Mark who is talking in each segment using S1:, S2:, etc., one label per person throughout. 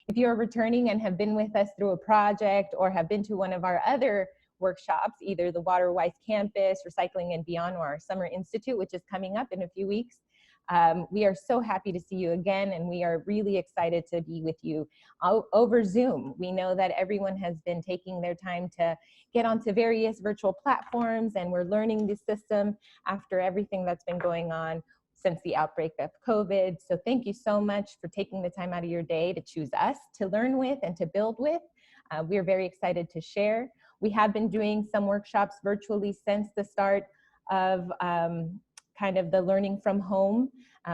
S1: If you're returning and have been with us through a project or have been to one of our other workshops, either the Water Wise Campus, Recycling and Beyond, or our Summer Institute, which is coming up in a few weeks, we are so happy to see you again, and we are really excited to be with you over Zoom. We know that everyone has been taking their time to get onto various virtual platforms, and we're learning the system after everything that's been going on since the outbreak of COVID. So thank you so much for taking the time out of your day to choose us to learn with and to build with. We're very excited to share. We have been doing some workshops virtually since the start of kind of the learning from home.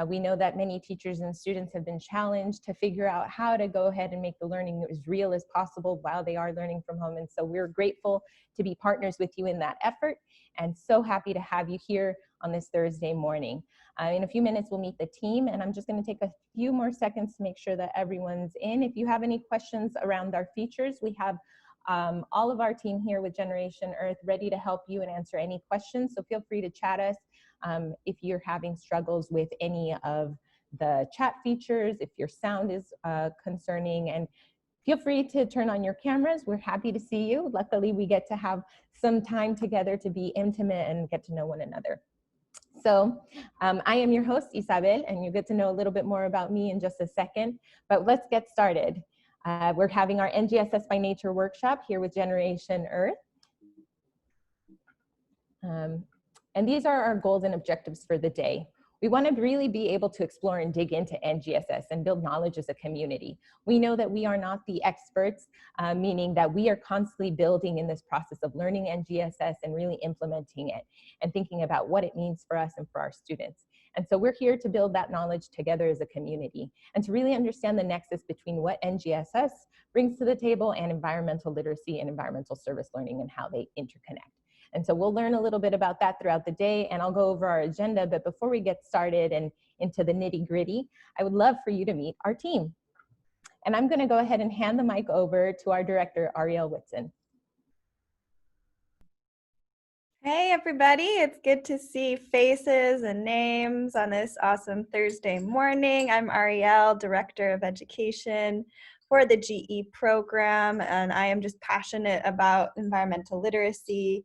S1: We know that many teachers and students have been challenged to figure out how to go ahead and make the learning as real as possible while they are learning from home. And so we're grateful to be partners with you in that effort, and so happy to have you here on this Thursday morning. In a few minutes, we'll meet the team, and I'm just going to take a few more seconds to make sure that everyone's in. If you have any questions around our features, we have all of our team here with Generation Earth ready to help you and answer any questions. So feel free to chat us if you're having struggles with any of the chat features, if your sound is concerning, and feel free to turn on your cameras. We're happy to see you. Luckily, we get to have some time together to be intimate and get to know one another. So I am your host, Isabel, and you'll get to know a little bit more about me in just a second, but let's get started. We're having our NGSS by Nature workshop here with Generation Earth. And these are our goals and objectives for the day. We want to really be able to explore and dig into NGSS and build knowledge as a community. We know that we are not the experts, meaning that we are constantly building in this process of learning NGSS and really implementing it and thinking about what it means for us and for our students. And so we're here to build that knowledge together as a community and to really understand the nexus between what NGSS brings to the table and environmental literacy and environmental service learning and how they interconnect. And so we'll learn a little bit about that throughout the day, and I'll go over our agenda. But before we get started and into the nitty gritty, I would love for you to meet our team. And I'm gonna go ahead and hand the mic over to our director, Ariel Whitson.
S2: Hey everybody, it's good to see faces and names on this awesome Thursday morning. I'm Ariel, Director of Education for the GE program, and I am just passionate about environmental literacy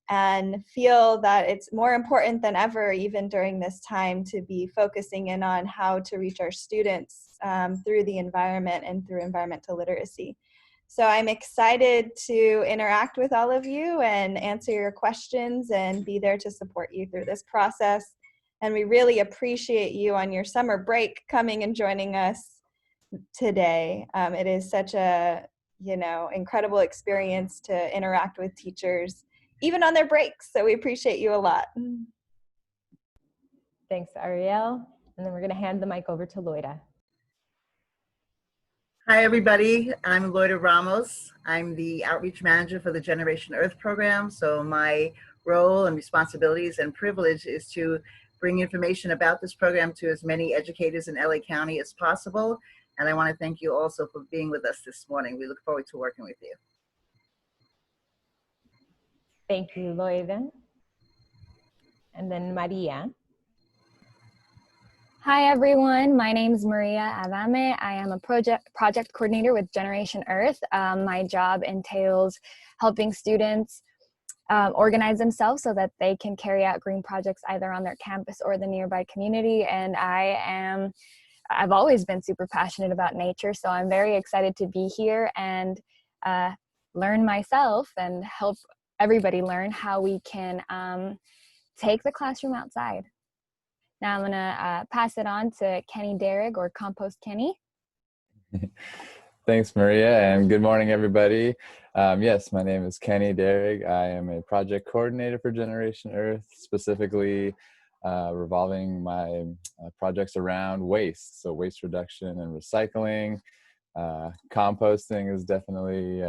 S2: and feel that it's more important than ever, even during this time, to be focusing in on how to reach our students through the environment and through environmental literacy. So I'm excited to interact with all of you and answer your questions and be there to support you through this process. And we really appreciate you on your summer break coming and joining us today. It is such a, incredible experience to interact with teachers even on their breaks. So we appreciate you a lot.
S1: Thanks, Ariel. And then we're gonna hand the mic over to Loida.
S3: Hi, everybody. I'm Loida Ramos. I'm the Outreach Manager for the Generation Earth program. So my role and responsibilities and privilege is to bring information about this program to as many educators in LA County as possible. And I want to thank you also for being with us this morning. We look forward to working with you.
S1: Thank you, Loida. And then Maria.
S4: Hi everyone, my name is Maria Adame. I am a project coordinator with Generation Earth. My job entails helping students organize themselves so that they can carry out green projects either on their campus or the nearby community. And I've always been super passionate about nature, so I'm very excited to be here and learn myself and help everybody learn how we can take the classroom outside. Now I'm gonna pass it on to Kenny Derrig, or Compost Kenny.
S5: Thanks, Maria, and good morning, everybody. Yes, my name is Kenny Derrig. I am a project coordinator for Generation Earth, specifically revolving my projects around waste, so waste reduction and recycling. Composting is definitely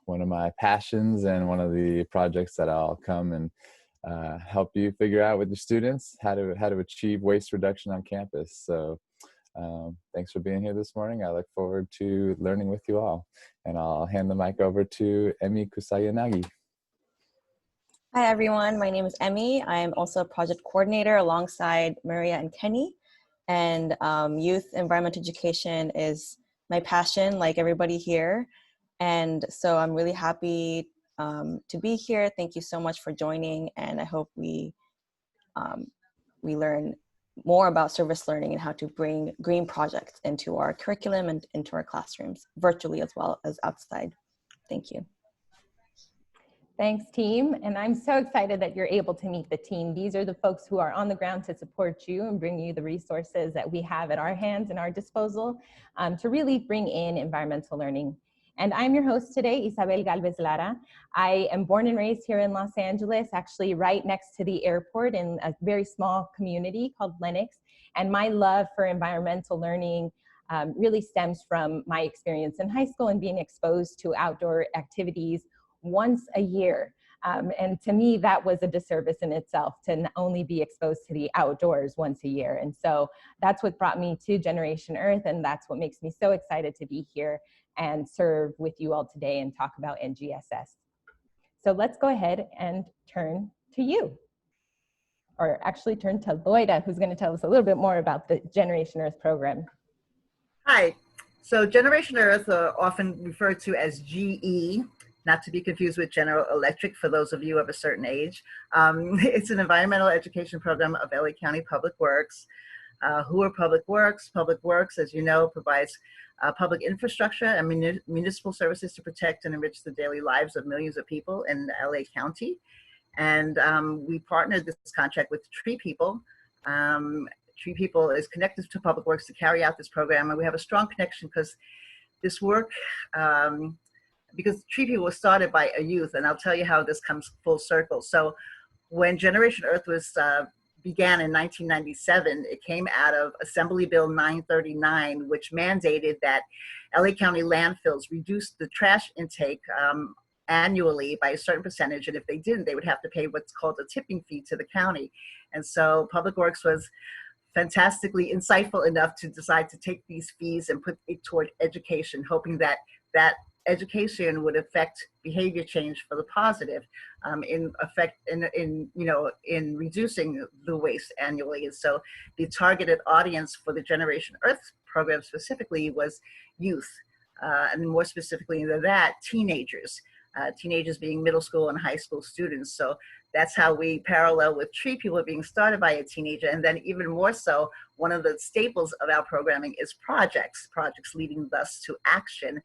S5: one of my passions and one of the projects that I'll come and help you figure out with the students how to achieve waste reduction on campus. So thanks for being here this morning. I look forward to learning with you all. And I'll hand the mic over to Emi Kusayanagi.
S6: Hi everyone, my name is Emmy. I am also a project coordinator alongside Maria and Kenny. And youth environmental education is my passion, like everybody here. And so I'm really happy to be here. Thank you so much for joining, and I hope we learn more about service learning and how to bring green projects into our curriculum and into our classrooms, virtually as well as outside. Thank you.
S1: Thanks, team. And I'm so excited that you're able to meet the team. These are the folks who are on the ground to support you and bring you the resources that we have at our hands and our disposal to really bring in environmental learning. And I'm your host today, Isabel Galvez Lara. I am born and raised here in Los Angeles, actually right next to the airport in a very small community called Lenox. And my love for environmental learning really stems from my experience in high school and being exposed to outdoor activities once a year. And to me, that was a disservice in itself to only be exposed to the outdoors once a year. And so that's what brought me to Generation Earth. And that's what makes me so excited to be here and serve with you all today and talk about NGSS. So let's go ahead and turn to you, or actually turn to Loida, who's going to tell us a little bit more about the Generation Earth program.
S3: Hi, so Generation Earth, often referred to as GE, not to be confused with General Electric for those of you of a certain age. It's an environmental education program of LA County Public Works. Who are Public Works? Public Works, as you know, provides public infrastructure and municipal services to protect and enrich the daily lives of millions of people in LA County. And we partnered this contract with Tree People. Tree People is connected to Public Works to carry out this program, and we have a strong connection because this work, because Tree People was started by a youth, and I'll tell you how this comes full circle. So when Generation Earth was began in 1997, it came out of Assembly Bill 939, which mandated that LA County landfills reduce the trash intake annually by a certain percentage, and if they didn't, they would have to pay what's called a tipping fee to the county. And so Public Works was fantastically insightful enough to decide to take these fees and put it toward education, hoping that that education would affect behavior change for the positive, in reducing the waste annually. And so the targeted audience for the Generation Earth program specifically was youth, and more specifically than that, teenagers. Teenagers being middle school and high school students. So that's how we parallel with Tree People being started by a teenager. And then even more so, one of the staples of our programming is projects leading thus to action.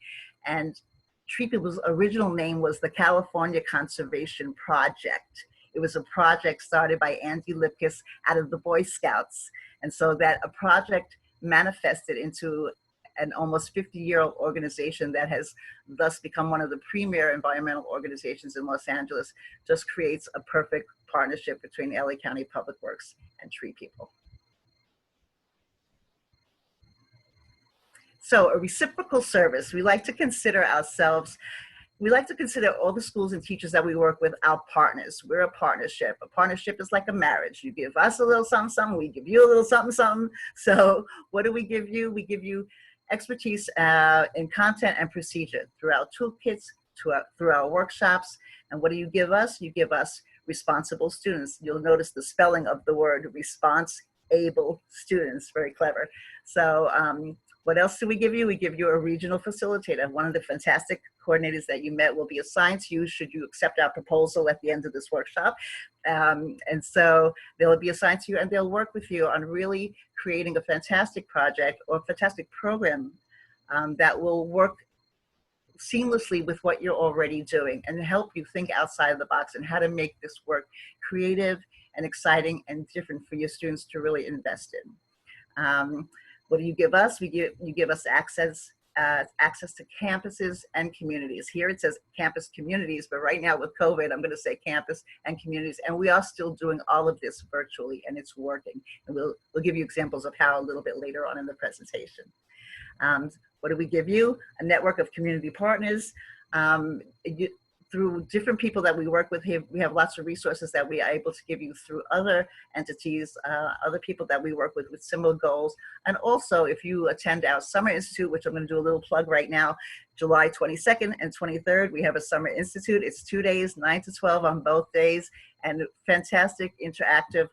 S3: And Tree People's original name was the California Conservation Project. It was a project started by Andy Lipkiss out of the Boy Scouts. And so that a project manifested into an almost 50-year-old organization that has thus become one of the premier environmental organizations in Los Angeles, just creates a perfect partnership between LA County Public Works and Tree People. So a reciprocal service, we like to consider ourselves, we like to consider all the schools and teachers that we work with our partners. We're a partnership. A partnership is like a marriage. You give us a little something, something, we give you a little something, something. So what do we give you? We give you expertise in content and procedure through our toolkits, through our workshops. And what do you give us? You give us responsible students. You'll notice the spelling of the word response-able students, very clever. So what else do we give you? We give you a regional facilitator. One of the fantastic coordinators that you met will be assigned to you should you accept our proposal at the end of this workshop. And so they'll be assigned to you and they'll work with you on really creating a fantastic project or a fantastic program that will work seamlessly with what you're already doing and help you think outside of the box and how to make this work creative and exciting and different for your students to really invest in. What do you give us? You give us access to campuses and communities. Here it says campus communities, but right now with COVID, I'm going to say campus and communities. And we are still doing all of this virtually, and it's working. And we'll give you examples of how a little bit later on in the presentation. What do we give you? A network of community partners. Through different people that we work with here, we have lots of resources that we are able to give you through other entities, other people that we work with similar goals. And also, if you attend our Summer Institute, which I'm going to do a little plug right now, July 22nd and 23rd, we have a Summer Institute. It's 2 days, 9 to 12 on both days, and fantastic interactive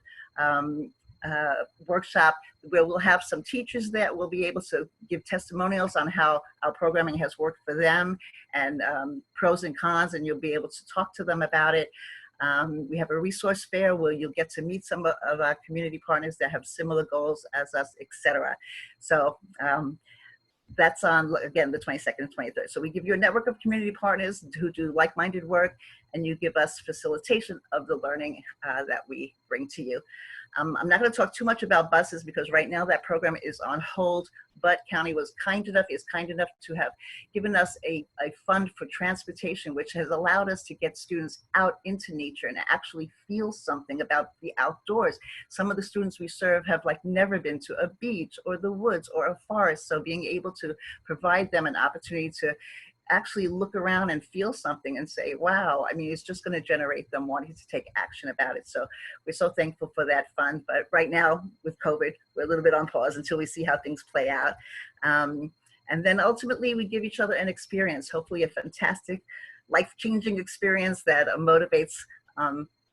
S3: workshop where we'll have some teachers that will be able to give testimonials on how our programming has worked for them, and pros and cons, and you'll be able to talk to them about it. We have a resource fair where you'll get to meet some of our community partners that have similar goals as us, etc. So that's on, again, the 22nd and 23rd. So we give you a network of community partners who do like-minded work, and you give us facilitation of the learning that we bring to you. I'm not going to talk too much about buses because right now that program is on hold, but county is kind enough to have given us a fund for transportation, which has allowed us to get students out into nature and actually feel something about the outdoors. Some of the students we serve have never been to a beach or the woods or a forest, so being able to provide them an opportunity to actually look around and feel something and say, wow, I mean, it's just going to generate them wanting to take action about it. So we're so thankful for that fund. But right now with COVID, we're a little bit on pause until we see how things play out. And then ultimately we give each other an experience, hopefully a fantastic, life-changing experience that motivates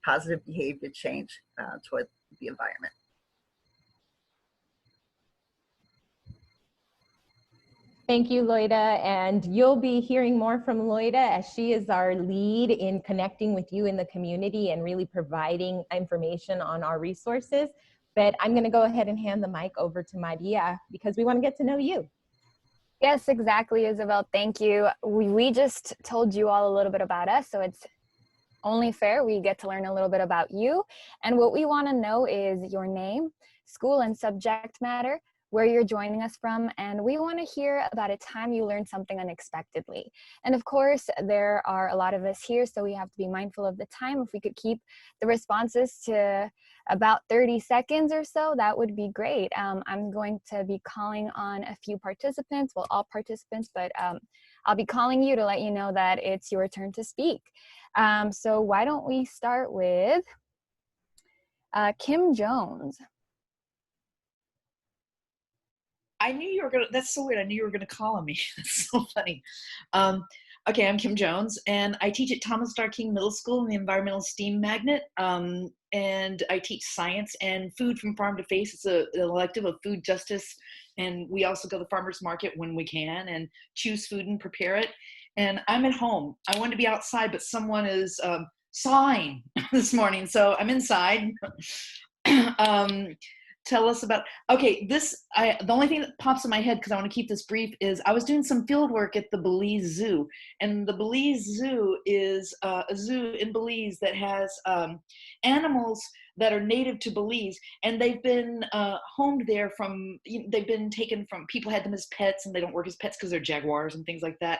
S3: positive behavior change toward the environment.
S1: Thank you, Loida, and you'll be hearing more from Loida as she is our lead in connecting with you in the community and really providing information on our resources. But I'm going to go ahead and hand the mic over to Maria because we want to get to know you.
S4: Yes, exactly, Isabel. Thank you. We just told you all a little bit about us, so it's only fair we get to learn a little bit about you. And what we want to know is your name, school and subject matter, where you're joining us from, and we want to hear about a time you learned something unexpectedly. And of course, there are a lot of us here, so we have to be mindful of the time. If we could keep the responses to about 30 seconds or so, that would be great. I'm going to be calling on a few participants, well, all participants, but I'll be calling you to let you know that it's your turn to speak. So why don't we start with Kim Jones.
S7: I knew you were gonna, that's so weird. I knew you were gonna call on me. That's so funny. Okay, I'm Kim Jones, and I teach at Thomas Starr King Middle School in the Environmental STEAM Magnet. And I teach science and food from farm to face. It's an elective of food justice. And we also go to the farmer's market when we can and choose food and prepare it. And I'm at home. I wanted to be outside, but someone is sawing this morning. So I'm inside. Tell us about, okay, the only thing that pops in my head, because I want to keep this brief, is I was doing some field work at the Belize Zoo. And the Belize Zoo is a zoo in Belize that has animals that are native to Belize. And they've been homed there from, they've been taken from, people had them as pets, and they don't work as pets because they're jaguars and things like that.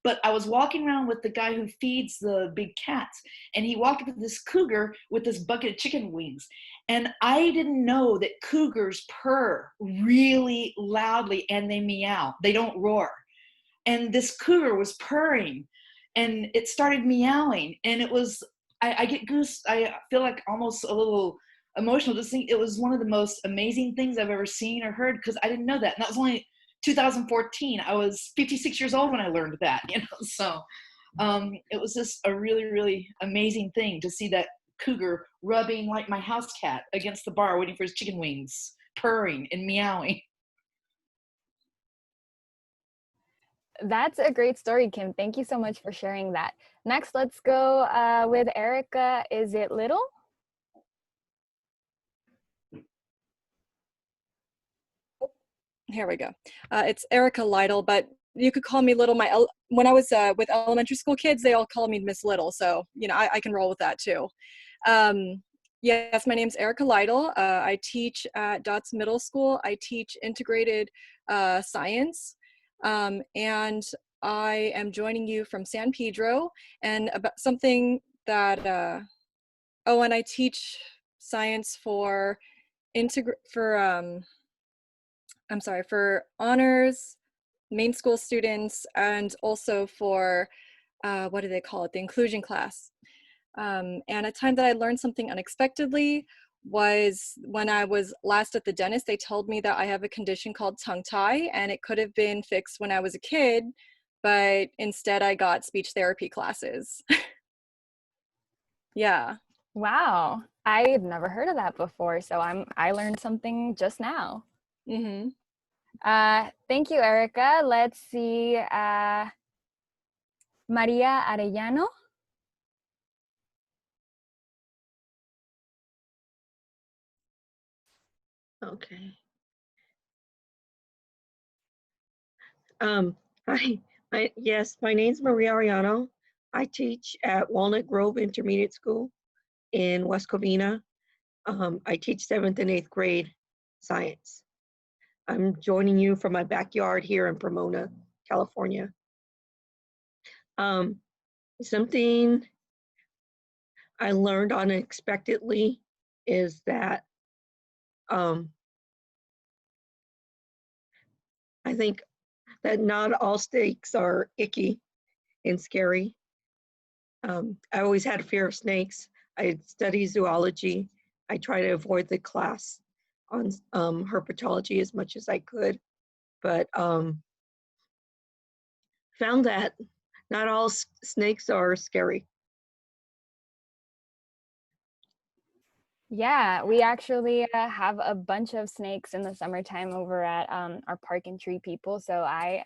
S7: But I was walking around with the guy who feeds the big cats, and he walked up to this cougar with this bucket of chicken wings. And I didn't know that cougars purr really loudly and they meow. They don't roar. And this cougar was purring, and it started meowing. And it was, I get I feel like almost a little emotional just think it was one of the most amazing things I've ever seen or heard, because I didn't know that. And that was only 2014. I was 56 years old when I learned that, so it was just a really, really amazing thing to see that cougar rubbing like my house cat against the bar waiting for his chicken wings, purring and meowing.
S4: That's a great story, Kim. Thank you so much for sharing that. Next, let's go with Erica. Is it Little?
S8: Here we go. It's Erica Lytle, but you could call me Little. When I was with elementary school kids, they all called me Miss Little, so I can roll with that too. Yes, my name's Erica Lytle. I teach at Dots Middle School. I teach integrated science, and I am joining you from San Pedro, and about something that and I teach science for honors, main school students, and also for, what do they call it, the inclusion class. And a time that I learned something unexpectedly was when I was last at the dentist. They told me that I have a condition called tongue tie, and it could have been fixed when I was a kid, but instead I got speech therapy classes. Yeah.
S4: Wow. I had never heard of that before, so I learned something just now.
S8: Mm-hmm.
S4: Thank you, Erica. Let's see, Maria Arellano.
S9: Okay. Hi. Yes, my name's Maria Ariano. I teach at Walnut Grove Intermediate School in West Covina. I teach 7th and 8th grade science. I'm joining you from my backyard here in Pomona, California. Something I learned unexpectedly is that I think that not all snakes are icky and scary. I always had a fear of snakes. I study zoology. I try to avoid the class on herpetology as much as I could, but found that not all snakes are scary.
S4: Yeah, we actually have a bunch of snakes in the summertime over at our Park and Tree people. So I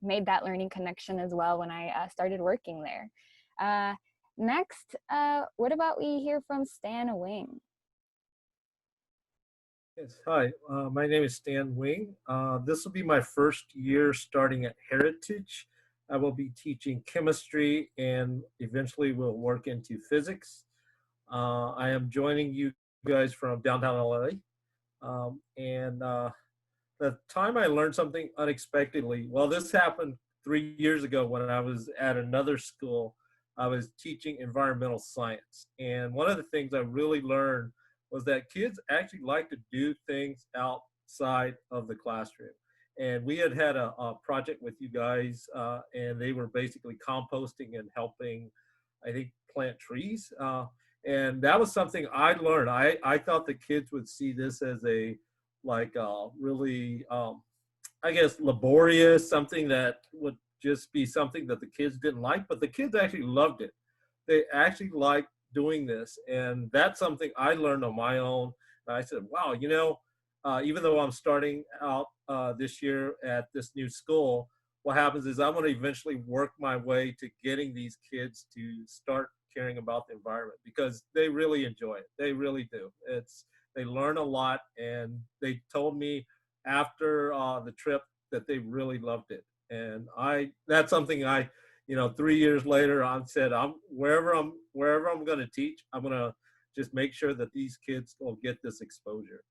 S4: made that learning connection as well when I started working there. Next, what about we hear from Stan Wing?
S10: Yes, hi, my name is Stan Wing. This will be my first year starting at Heritage. I will be teaching chemistry and eventually will work into physics. I am joining you guys from downtown LA. And the time I learned something unexpectedly, well, this happened 3 years ago when I was at another school. I was teaching environmental science. And one of the things I really learned was that kids actually like to do things outside of the classroom. And we had a project with you guys, and they were basically composting and helping, I think, plant trees. And that was something I learned. I thought the kids would see this as a really, I guess, laborious, something that would just be something that the kids didn't like, but the kids actually loved it. They actually liked doing this. And that's something I learned on my own. And I said, wow, even though I'm starting out this year at this new school, what happens is I'm going to eventually work my way to getting these kids to start caring about the environment because they really enjoy it. They really do. They learn a lot, and they told me after the trip that they really loved it. And that's something 3 years later, I said, wherever I'm going to teach, I'm going to just make sure that these kids will get this exposure.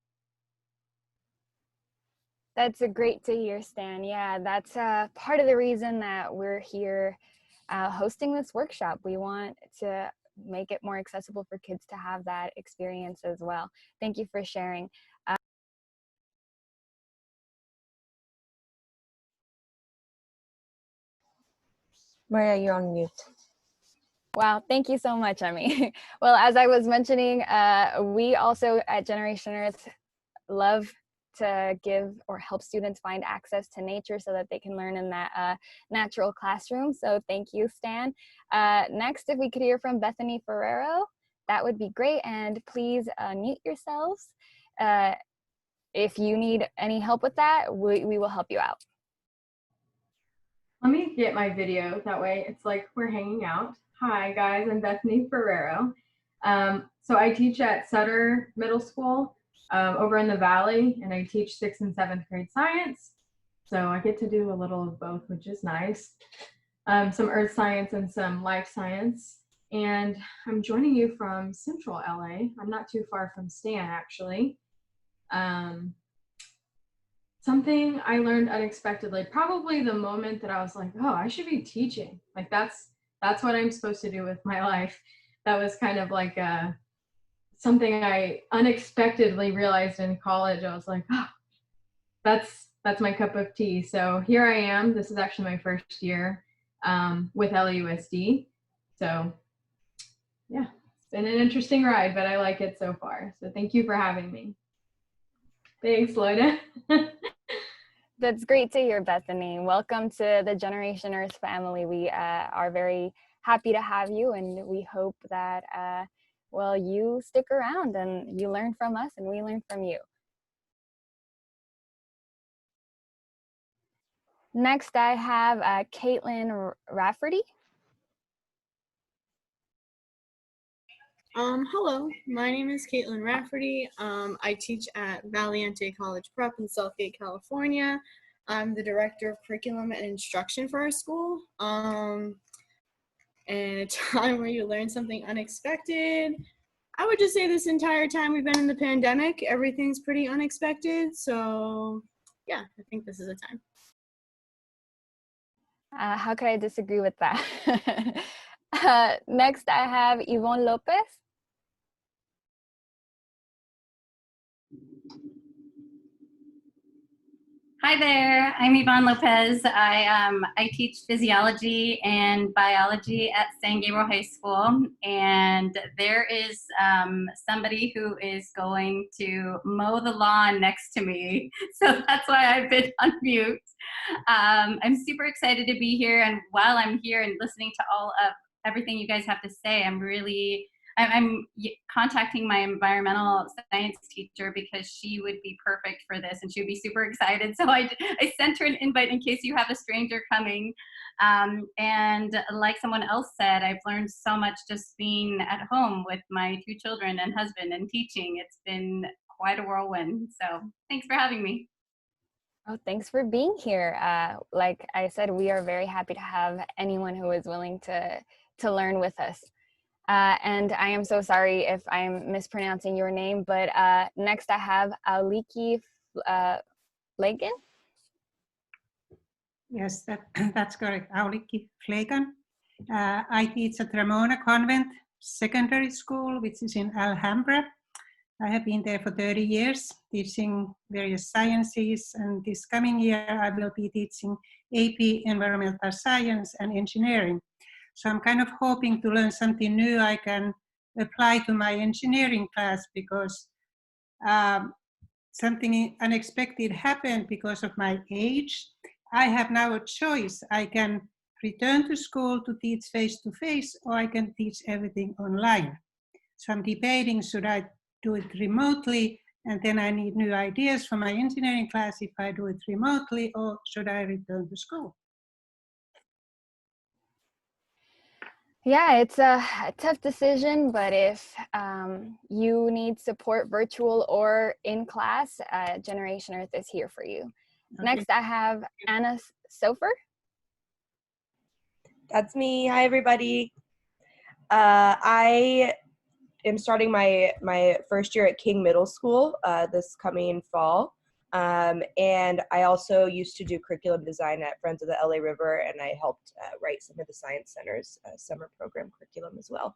S4: That's great to hear, Stan. Yeah, that's part of the reason that we're here hosting this workshop. We want to make it more accessible for kids to have that experience as well. Thank you for sharing.
S6: Maria, you're on mute.
S4: Wow, thank you so much, Emmy. Well, as I was mentioning, we also at Generation Earth love to give or help students find access to nature so that they can learn in that natural classroom. So thank you, Stan. Next, if we could hear from Bethany Ferrero, that would be great. And please mute yourselves. If you need any help with that, we will help you out.
S11: Let me get my video. That way it's like we're hanging out. Hi guys, I'm Bethany Ferrero. So I teach at Sutter Middle School over in the Valley, and I teach 6th and 7th grade science. So I get to do a little of both, which is nice. Some earth science and some life science. And I'm joining you from Central LA. I'm not too far from Stan, actually. Something I learned unexpectedly, probably the moment that I was like, oh, I should be teaching. Like that's what I'm supposed to do with my life. That was kind of like something I unexpectedly realized in college. I was like, oh, that's my cup of tea. So here I am. This is actually my first year with LUSD. So yeah, it's been an interesting ride, but I like it so far. So thank you for having me. Thanks, Loida.
S4: That's great to hear, Bethany. Welcome to the Generation Earth family. We are very happy to have you, and we hope that well, you stick around and you learn from us and we learn from you. Next, I have Caitlin Rafferty.
S12: Hello, my name is Caitlin Rafferty. I teach at Valiente College Prep in Southgate, California. I'm the director of curriculum and instruction for our school. And a time where you learn something unexpected. I would just say this entire time we've been in the pandemic, everything's pretty unexpected. So yeah, I think this is a time.
S4: How could I disagree with that? Next, I have Yvonne Lopez.
S13: Hi there, I'm Yvonne Lopez. I teach physiology and biology at San Gabriel High School, and there is somebody who is going to mow the lawn next to me, so that's why I've been on mute. I'm super excited to be here, and while I'm here and listening to all of everything you guys have to say, I'm contacting my environmental science teacher because she would be perfect for this and she would be super excited. So I sent her an invite in case you have a stranger coming. And like someone else said, I've learned so much just being at home with my 2 children and husband and teaching. It's been quite a whirlwind. So thanks for having me.
S4: Oh, thanks for being here. Like I said, we are very happy to have anyone who is willing to learn with us. And I am so sorry if I'm mispronouncing your name, but next I have Auliki Flagan.
S14: Yes, that's correct. Auliki Flagan. I teach at Ramona Convent Secondary School, which is in Alhambra. I have been there for 30 years, teaching various sciences, and this coming year I will be teaching AP Environmental Science and Engineering. So I'm kind of hoping to learn something new I can apply to my engineering class, because something unexpected happened because of my age. I have now a choice. I can return to school to teach face-to-face, or I can teach everything online. So I'm debating, should I do it remotely, and then I need new ideas for my engineering class if I do it remotely, or should I return to school?
S4: Yeah, it's a tough decision, but if you need support virtual or in class, Generation Earth is here for you. Okay. Next, I have Anna Sofer.
S15: That's me. Hi, everybody. I am starting my first year at King Middle School this coming fall. And I also used to do curriculum design at Friends of the LA River, and I helped write some of the Science Center's summer program curriculum as well.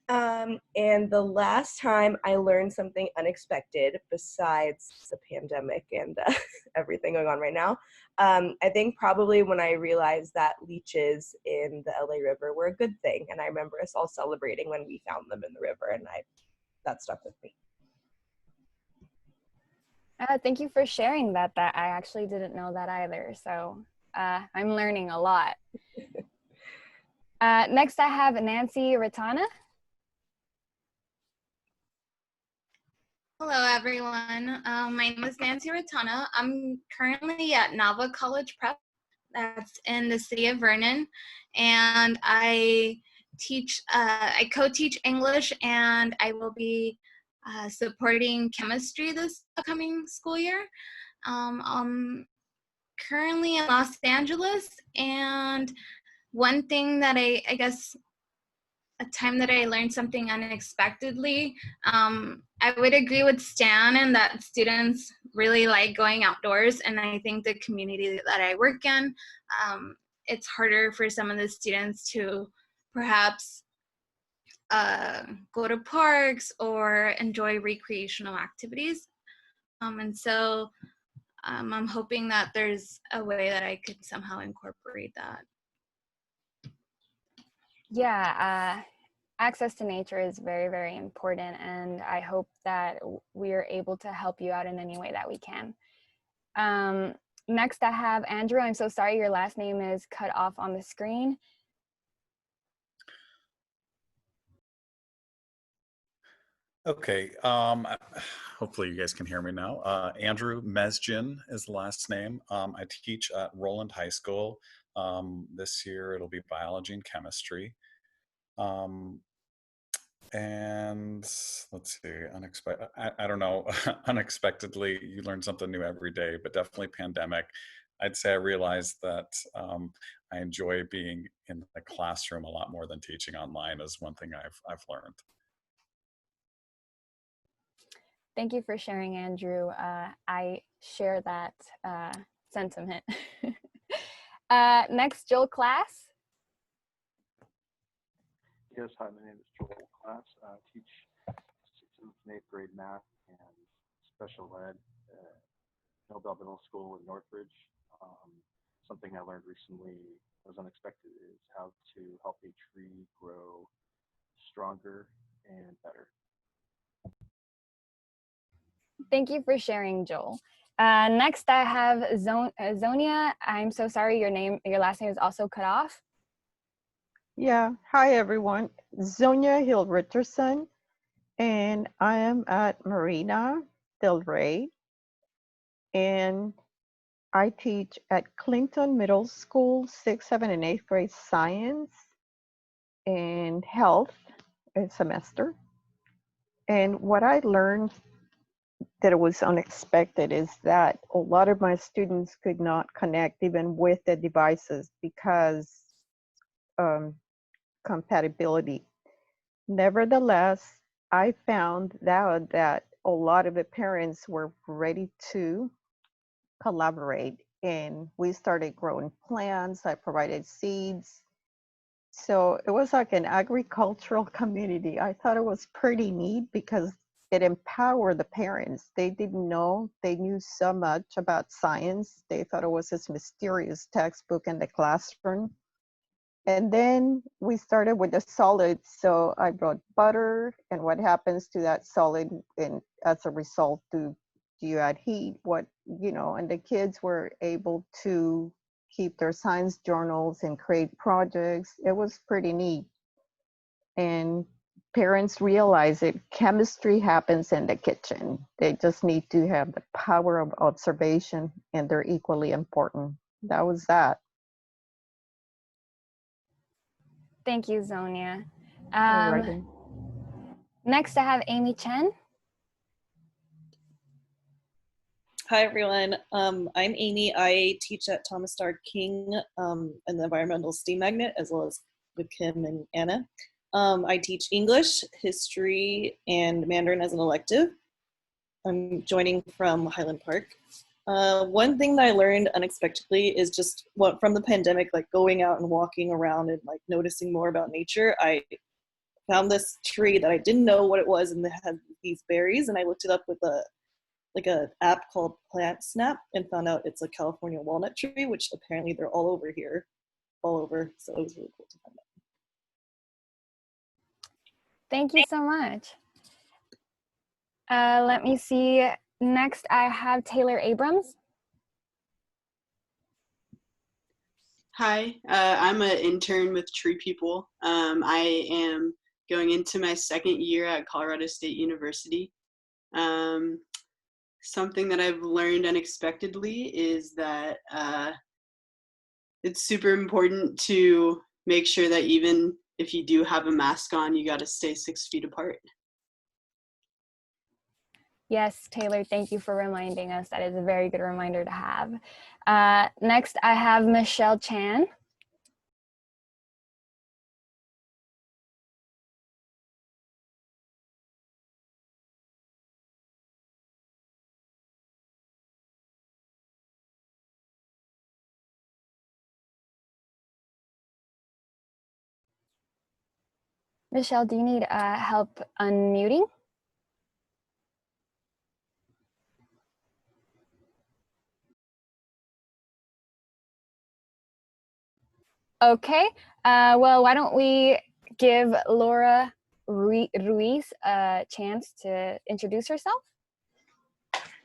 S15: And the last time I learned something unexpected, besides the pandemic and everything going on right now, I think probably when I realized that leeches in the LA River were a good thing. And I remember us all celebrating when we found them in the river, and that stuck with me.
S4: Thank you for sharing that. I actually didn't know that either. So I'm learning a lot. Next, I have Nancy Ratana.
S16: Hello, everyone. My name is Nancy Ratana. I'm currently at Nava College Prep. That's in the city of Vernon. And I co-teach English, and I will be supporting chemistry this upcoming school year. I'm currently in Los Angeles, and one thing that I guess a time that I learned something unexpectedly, I would agree with Stan in that students really like going outdoors, and I think the community that I work in, it's harder for some of the students to perhaps go to parks or enjoy recreational activities. And so I'm hoping that there's a way that I could somehow incorporate that.
S4: Yeah, access to nature is very, very important, and I hope that we are able to help you out in any way that we can. Next, I have Andrew. I'm so sorry, your last name is cut off on the screen.
S17: Okay, hopefully you guys can hear me now. Andrew Mesjin is the last name. I teach at Roland High School. This year it'll be biology and chemistry. And let's see, unexpected, I don't know, unexpectedly, you learn something new every day, but definitely pandemic. I'd say I realized that I enjoy being in the classroom a lot more than teaching online is one thing I've learned.
S4: Thank you for sharing, Andrew. I share that sentiment. Next, Joel Class.
S18: Yes, hi, my name is Joel Class. I teach 6th and 8th grade math and special ed at Nobel Middle School in Northridge. Something I learned recently was unexpected is how to help a tree grow stronger and better.
S4: Thank you for sharing, Joel. Next, I have Zonia. I'm so sorry, your last name is also cut off.
S19: Yeah, hi everyone. Zonia Hill Richardson, and I am at Marina Del Rey, and I teach at Clinton Middle School, 6th, 7th, and 8th grade science and health semester. And what I learned that was unexpected is that a lot of my students could not connect even with the devices because compatibility. Nevertheless, I found out that a lot of the parents were ready to collaborate, and we started growing plants. I provided seeds. So it was like an agricultural community. I thought it was pretty neat because it empowered the parents. They didn't know, they knew so much about science. They thought it was this mysterious textbook in the classroom. And then we started with the solids. So I brought butter, and what happens to that solid, and as a result, do you add heat? And the kids were able to keep their science journals and create projects. It was pretty neat. And parents realize that chemistry happens in the kitchen. They just need to have the power of observation, and they're equally important. That was that.
S4: Thank you, Zonia.
S19: Alrighty.
S4: Next, I have Amy Chen.
S20: Hi, everyone. I'm Amy. I teach at Thomas Starr King in the Environmental STEAM Magnet, as well as with Kim and Anna. I teach English, history, and Mandarin as an elective. I'm joining from Highland Park. One thing that I learned unexpectedly is just from the pandemic, like going out and walking around and like noticing more about nature. I found this tree that I didn't know what it was, and it had these berries, and I looked it up with an app called Plant Snap and found out it's a California walnut tree, which apparently they're all over here, all over. So it was really cool to find out.
S4: Thank you so much. Let me see. Next, I have Taylor Abrams.
S21: Hi, I'm an intern with Tree People. I am going into my second year at Colorado State University. Something that I've learned unexpectedly is that it's super important to make sure that even if you do have a mask on, you got to stay 6 feet apart.
S4: Yes, Taylor, thank you for reminding us. That is a very good reminder to have. Next, I have Michelle Chan. Michelle, do you need help unmuting? Okay, well, why don't we give Laura Ruiz a chance to introduce herself?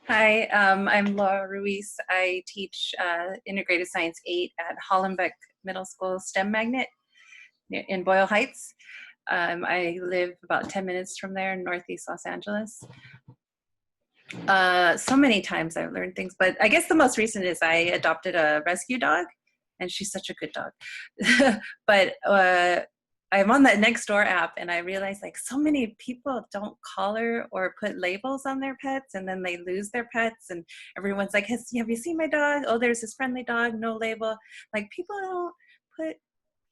S22: Hi, I'm Laura Ruiz. I teach Integrated Science 8 at Hollenbeck Middle School STEM Magnet in Boyle Heights. I live about 10 minutes from there in Northeast Los Angeles. So many times I've learned things, but I guess the most recent is I adopted a rescue dog, and she's such a good dog. But I'm on that Nextdoor app, and I realized like so many people don't collar or put labels on their pets, and then they lose their pets, and everyone's like, have you seen my dog? Oh, there's this friendly dog, no label. Like, people don't put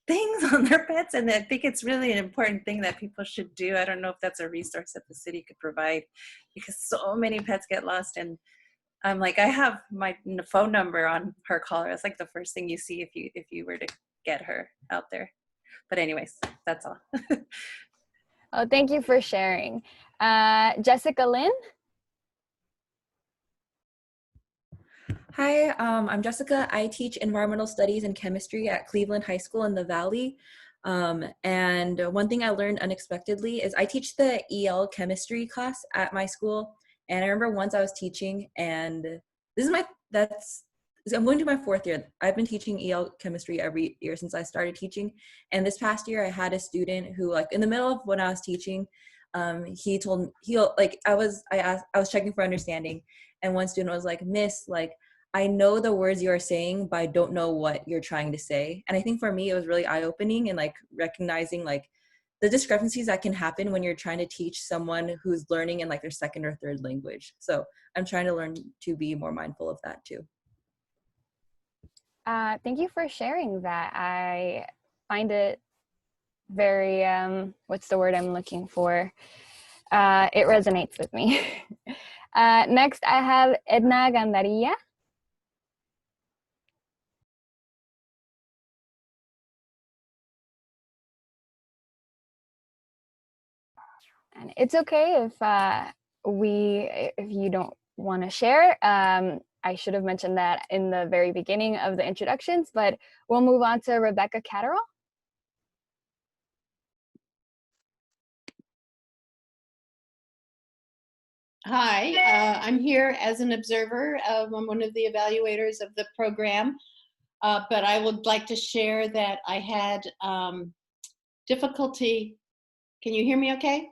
S22: things on their pets, and I think it's really an important thing that people should do. I don't know if that's a resource that the city could provide, because so many pets get lost. And I'm like, I have my phone number on her collar. It's like the first thing you see if you were to get her out there. But anyways, that's all.
S4: Oh, thank you for sharing. Jessica Lynn?
S2: Hi, I'm Jessica. I teach environmental studies and chemistry at Cleveland High School in the Valley. And one thing I learned unexpectedly is I teach the EL chemistry class at my school. And I remember once I was teaching, and this is I'm going to my 4th year. I've been teaching EL chemistry every year since I started teaching. And this past year I had a student who, like, in the middle of when I was teaching, I was checking for understanding. And one student was like, "Miss, like, I know the words you are saying, but I don't know what you're trying to say." And I think for me, it was really eye-opening, and like recognizing like the discrepancies that can happen when you're trying to teach someone who's learning in like their 2nd or 3rd language. So I'm trying to learn to be more mindful of that too.
S4: Thank you for sharing that. I find it very, what's the word I'm looking for? It resonates with me. Next, I have Edna Gandarilla. And it's okay if you don't want to share. I should have mentioned that in the very beginning of the introductions, but we'll move on to Rebecca Catterall.
S5: Hi, I'm here as an observer. I'm one of the evaluators of the program, but I would like to share that I had difficulty. Can you hear me okay?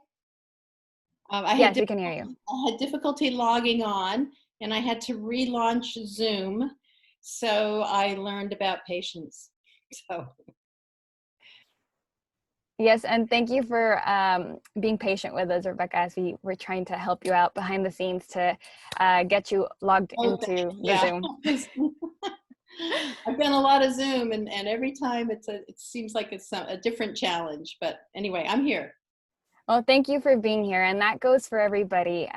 S4: Yes, we can hear you.
S5: I had difficulty logging on, and I had to relaunch Zoom, so I learned about patience. So.
S4: Yes, and thank you for being patient with us, Rebecca, as we were trying to help you out behind the scenes to get you logged into the Zoom.
S5: I've done a lot of Zoom, and every time it seems like it's a different challenge. But anyway, I'm here.
S4: Well, thank you for being here, and that goes for everybody.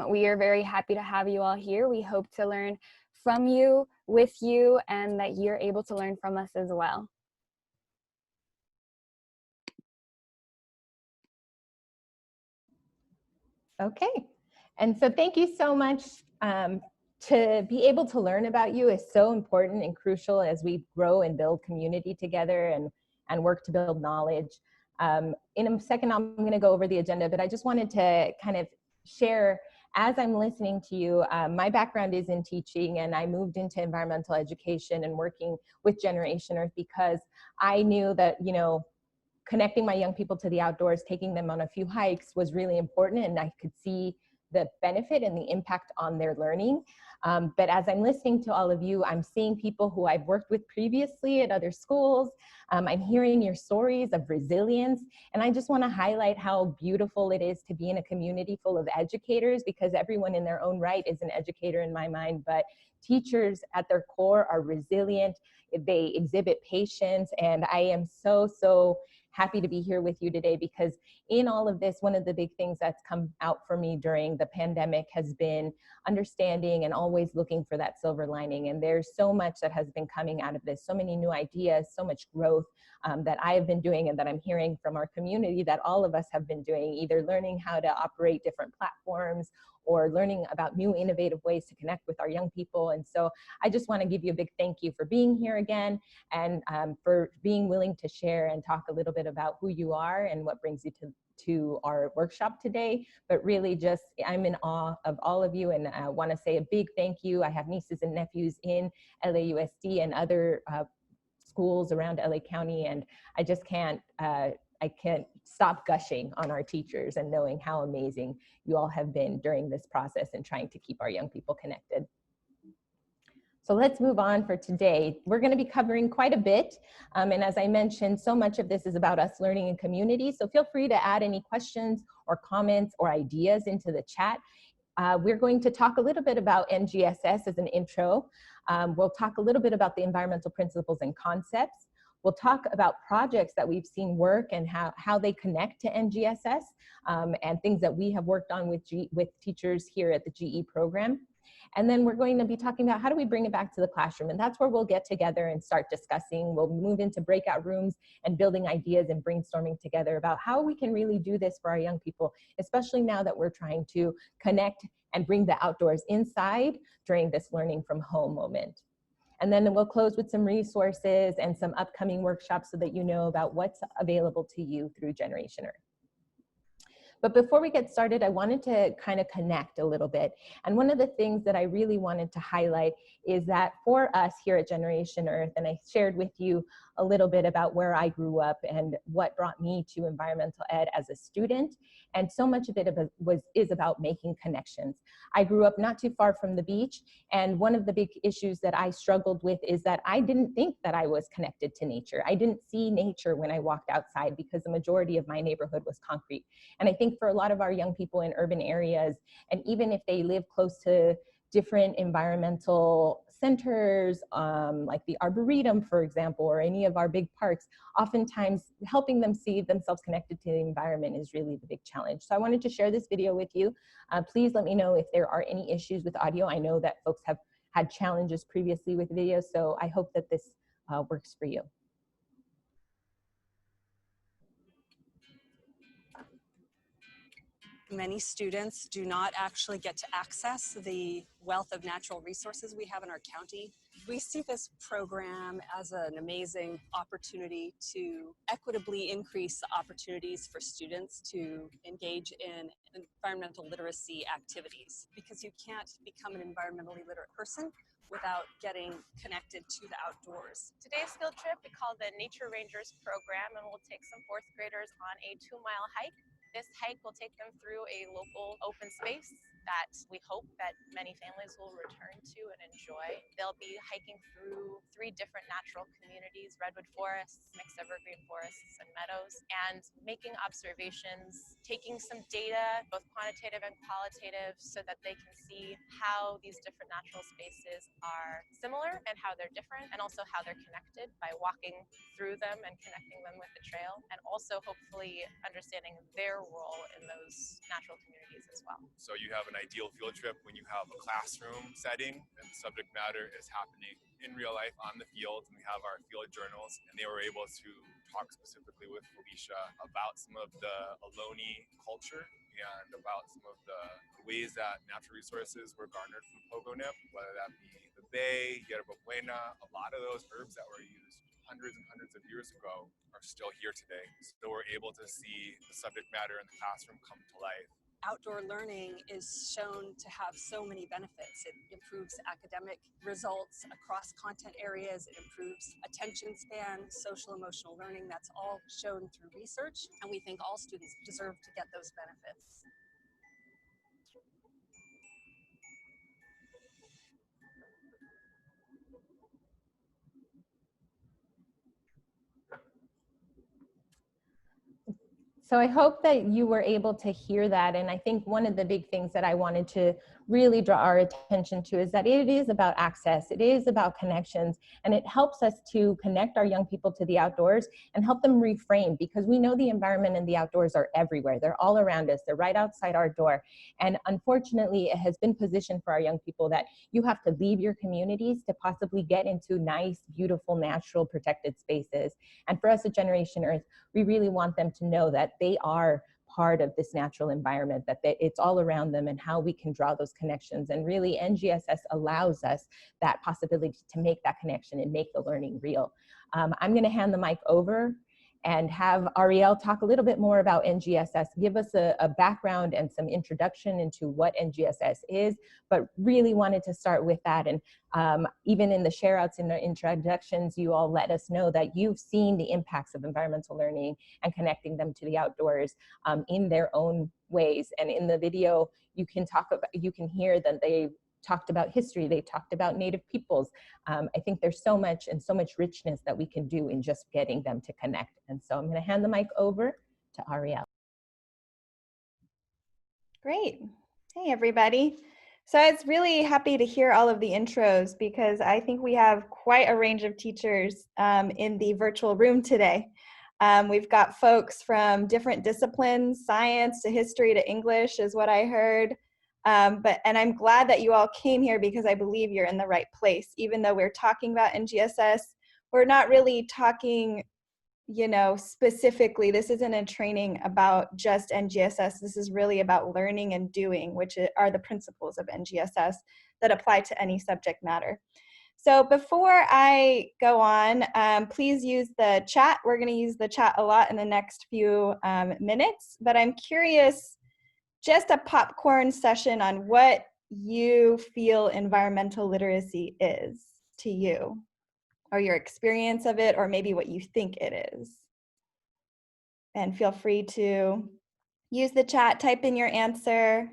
S4: We are very happy to have you all here. We hope to learn from you, with you, and that you're able to learn from us as well.
S1: Okay, and so thank you so much. To be able to learn about you is so important and crucial as we grow and build community together and work to build knowledge. In a second, I'm going to go over the agenda, but I just wanted to kind of share, as I'm listening to you, my background is in teaching, and I moved into environmental education and working with Generation Earth because I knew that, you know, connecting my young people to the outdoors, taking them on a few hikes was really important, and I could see the benefit and the impact on their learning. But as I'm listening to all of you, I'm seeing people who I've worked with previously at other schools. I'm hearing your stories of resilience, and I just want to highlight how beautiful it is to be in a community full of educators, because everyone in their own right is an educator in my mind, but teachers at their core are resilient, they exhibit patience, and I am so happy to be here with you today, because in all of this, one of the big things that's come out for me during the pandemic has been understanding and always looking for that silver lining. And there's so much that has been coming out of this, so many new ideas, so much growth that I have been doing and that I'm hearing from our community that all of us have been doing, either learning how to operate different platforms or learning about new innovative ways to connect with our young people. And so I just want to give you a big thank you for being here again, and for being willing to share and talk a little bit about who you are and what brings you to our workshop today. But really just, I'm in awe of all of you, and I want to say a big thank you. I have nieces and nephews in LAUSD and other schools around LA County, and I just can't can't stop gushing on our teachers and knowing how amazing you all have been during this process and trying to keep our young people connected. So let's move on for today. We're going to be covering quite a bit. And as I mentioned, so much of this is about us learning in community. So feel free to add any questions or comments or ideas into the chat. We're going to talk a little bit about NGSS as an intro. We'll talk a little bit about the environmental principles and concepts. We'll talk about projects that we've seen work and how they connect to NGSS and things that we have worked on with teachers here at the GE program. And then we're going to be talking about how do we bring it back to the classroom, and that's where we'll get together and start discussing. We'll move into breakout rooms and building ideas and brainstorming together about how we can really do this for our young people, especially now that we're trying to connect and bring the outdoors inside during this learning from home moment. And then we'll close with some resources and some upcoming workshops so that you know about what's available to you through Generation Earth. But before we get started, I wanted to kind of connect a little bit. And one of the things that I really wanted to highlight is that for us here at Generation Earth, and I shared with you a little bit about where I grew up and what brought me to environmental ed as a student. And so much of it is about making connections. I grew up not too far from the beach. And one of the big issues that I struggled with is that I didn't think that I was connected to nature. I didn't see nature when I walked outside because the majority of my neighborhood was concrete. And I think for a lot of our young people in urban areas, and even if they live close to different environmental centers, like the Arboretum, for example, or any of our big parks, oftentimes helping them see themselves connected to the environment is really the big challenge. So I wanted to share this video with you. Please let me know if there are any issues with audio. I know that folks have had challenges previously with video, so I hope that this works for you.
S3: Many students do not actually get to access the wealth of natural resources we have in our county. We see this program as an amazing opportunity to equitably increase the opportunities for students to engage in environmental literacy activities, because you can't become an environmentally literate person without getting connected to the outdoors.
S7: Today's field trip we call the Nature Rangers program, and we'll take some 4th graders on a 2-mile hike. This hike will take them through a local open space that we hope that many families will return to and enjoy. They'll be hiking through 3 different natural communities: redwood forests, mixed evergreen forests, and meadows, and making observations, taking some data, both quantitative and qualitative, so that they can see how these different natural spaces are similar and how they're different, and also how they're connected by walking through them and connecting them with the trail, and also hopefully understanding their role in those natural communities as well.
S23: So you have an ideal field trip when you have a classroom setting and the subject matter is happening in real life on the field, and we have our field journals, and they were able to talk specifically with Felicia about some of the Ohlone culture and about some of the ways that natural resources were garnered from Pogonip, whether that be the bay, Yerba Buena. A lot of those herbs that were used hundreds and hundreds of years ago are still here today. So we're able to see the subject matter in the classroom come to life.
S3: Outdoor learning is shown to have so many benefits. It improves academic results across content areas. It improves attention span, social emotional learning. That's all shown through research, and we think all students deserve to get those benefits.
S1: So I hope that you were able to hear that. And I think one of the big things that I wanted to really draw our attention to is that it is about access. It is about connections, and it helps us to connect our young people to the outdoors and help them reframe, because we know the environment and the outdoors are everywhere. They're all around us. They're right outside our door. And unfortunately, it has been positioned for our young people that you have to leave your communities to possibly get into nice, beautiful, natural, protected spaces. And for us at Generation Earth, we really want them to know that they are part of this natural environment, that it's all around them, and how we can draw those connections. And really, NGSS allows us that possibility to make that connection and make the learning real. I'm going to hand the mic over, and have Ariel talk a little bit more about NGSS, give us a background and some introduction into what NGSS is, but really wanted to start with that. And even in the share outs and the introductions, you all let us know that you've seen the impacts of environmental learning and connecting them to the outdoors in their own ways. And in the video, you can hear that they talked about history, they talked about Native peoples. I think there's so much richness that we can do in just getting them to connect. And so I'm going to hand the mic over to Ariel.
S8: Great. Hey, everybody. So I was really happy to hear all of the intros because I think we have quite a range of teachers in the virtual room today. We've got folks from different disciplines, science to history to English is what I heard. And I'm glad that you all came here because I believe you're in the right place. Even though we're talking about NGSS, we're not really talking, you know, specifically, this isn't a training about just NGSS. This is really about learning and doing, which are the principles of NGSS that apply to any subject matter. So before I go on, please use the chat. We're going to use the chat a lot in the next few minutes, but I'm curious, just a popcorn session on what you feel environmental literacy is to you, or your experience of it, or maybe what you think it is. And feel free to use the chat, type in your answer,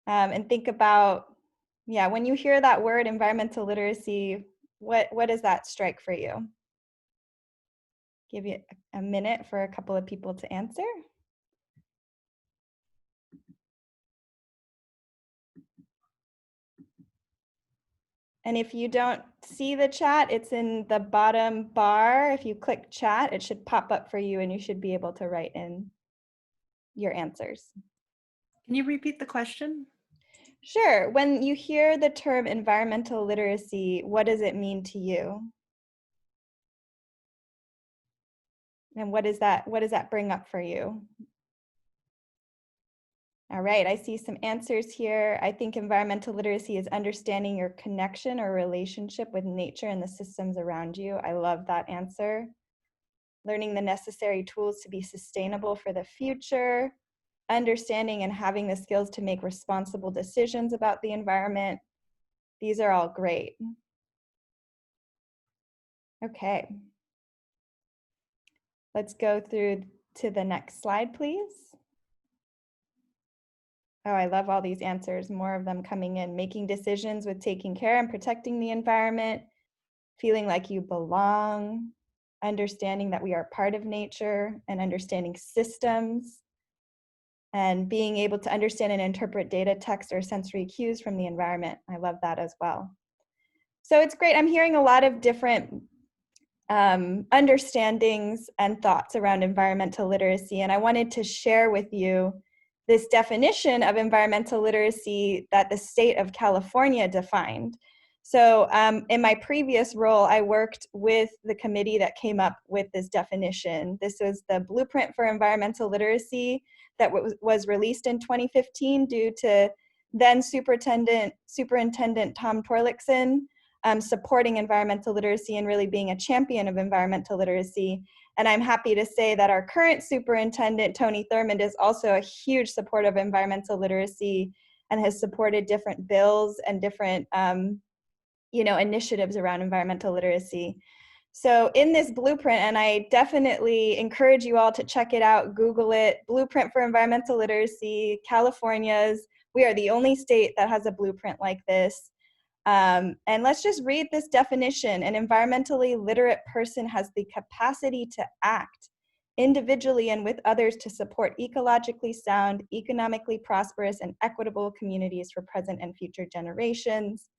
S8: and think about, yeah, when you hear that word environmental literacy, what does that strike for you? Give you a minute for a couple of people to answer. And if you don't see the chat, it's in the bottom bar. If you click chat, it should pop up for you and you should be able to write in your answers.
S22: Can you repeat the question?
S8: Sure. When you hear the term environmental literacy, what does it mean to you? And what does that bring up for you? All right, I see some answers here. I think environmental literacy is understanding your connection or relationship with nature and the systems around you. I love that answer. Learning the necessary tools to be sustainable for the future. Understanding and having the skills to make responsible decisions about the environment. These are all great. Okay. Let's go through to the next slide, please. Oh, I love all these answers, more of them coming in. Making decisions with taking care and protecting the environment, feeling like you belong, understanding that we are part of nature and understanding systems, and being able to understand and interpret data, text, or sensory cues from the environment. I love that as well. So it's great. I'm hearing a lot of different understandings and thoughts around environmental literacy, and I wanted to share with you this definition of environmental literacy that the state of California defined. So in my previous role, I worked with the committee that came up with this definition. This was the Blueprint for Environmental Literacy that was released in 2015 due to then Superintendent Tom Torlakson supporting environmental literacy and really being a champion of environmental literacy. And I'm happy to say that our current superintendent, Tony Thurmond, is also a huge supporter of environmental literacy and has supported different bills and different initiatives around environmental literacy. So in this blueprint, and I definitely encourage you all to check it out, Google it, Blueprint for Environmental Literacy, California's. We are the only state that has a blueprint like this. And let's just read this definition. An environmentally literate person has the capacity to act individually and with others to support ecologically sound, economically prosperous, and equitable communities for present and future generations.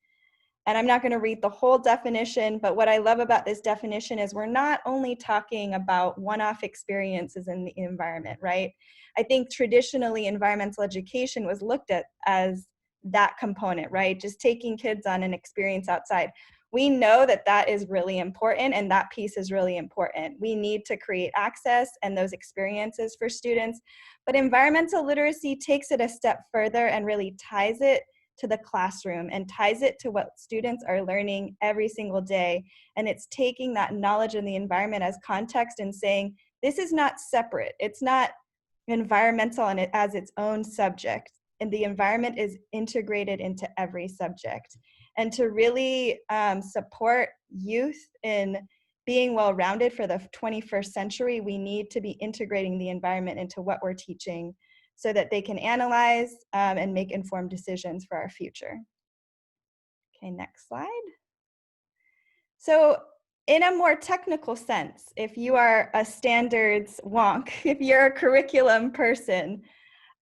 S8: And I'm not going to read the whole definition, but what I love about this definition is we're not only talking about one-off experiences in the environment, right? I think traditionally environmental education was looked at as that component, right? Just taking kids on an experience outside. We know that that is really important, and that piece is really important. We need to create access and those experiences for students, but environmental literacy takes it a step further and really ties it to the classroom and ties it to what students are learning every single day. And it's taking that knowledge of the environment as context and saying, this is not separate. It's not environmental and it as its own subject. And the environment is integrated into every subject. And to really support youth in being well-rounded for the 21st century, we need to be integrating the environment into what we're teaching so that they can analyze and make informed decisions for our future. Okay, next slide. So in a more technical sense, if you are a standards wonk, if you're a curriculum person,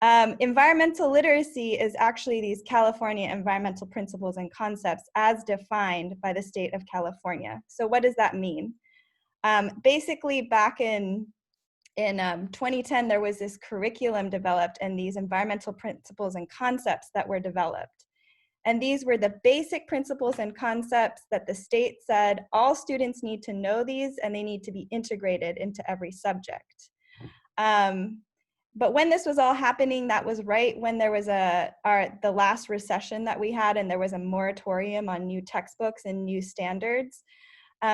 S8: environmental literacy is actually these California environmental principles and concepts as defined by the state of California. So what does that mean? Basically, back in 2010, there was this curriculum developed and these environmental principles and concepts that were developed. And these were the basic principles and concepts that the state said all students need to know these and they need to be integrated into every subject. But when this was all happening, that was right when there was the last recession that we had, and there was a moratorium on new textbooks and new standards,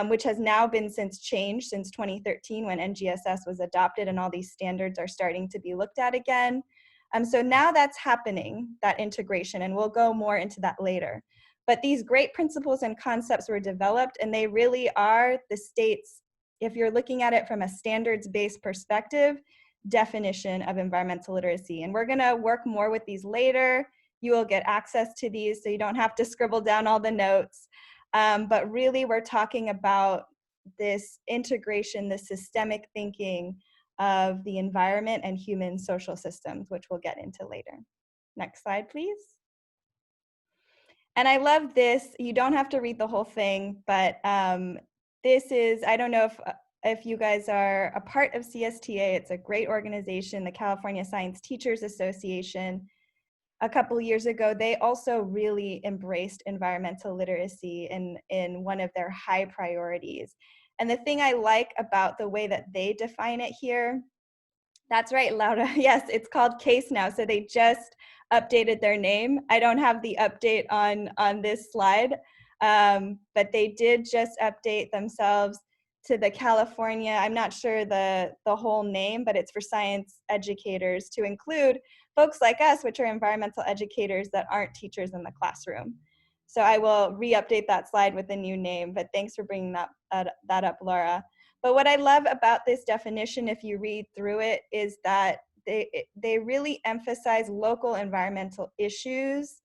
S8: which has now been changed since 2013 when NGSS was adopted and all these standards are starting to be looked at again. So now that's happening, that integration, and we'll go more into that later. But these great principles and concepts were developed, and they really are the state's, if you're looking at it from a standards-based perspective, definition of environmental literacy. And we're gonna work more with these later. You will get access to these so you don't have to scribble down all the notes. But really we're talking about this integration, the systemic thinking of the environment and human social systems, which we'll get into later. Next slide, please. And I love this. You don't have to read the whole thing, but this is, I don't know if you guys are a part of CSTA. It's a great organization, the California Science Teachers Association. A couple years ago, they also really embraced environmental literacy in one of their high priorities. And the thing I like about the way that they define it here, that's right, Laura, yes, it's called CASE now, so they just updated their name. I don't have the update on this slide, but they did just update themselves to the California, I'm not sure the whole name, but it's for science educators to include folks like us, which are environmental educators that aren't teachers in the classroom. So I will re-update that slide with a new name, but thanks for bringing that up, Laura. But what I love about this definition, if you read through it, is that they really emphasize local environmental issues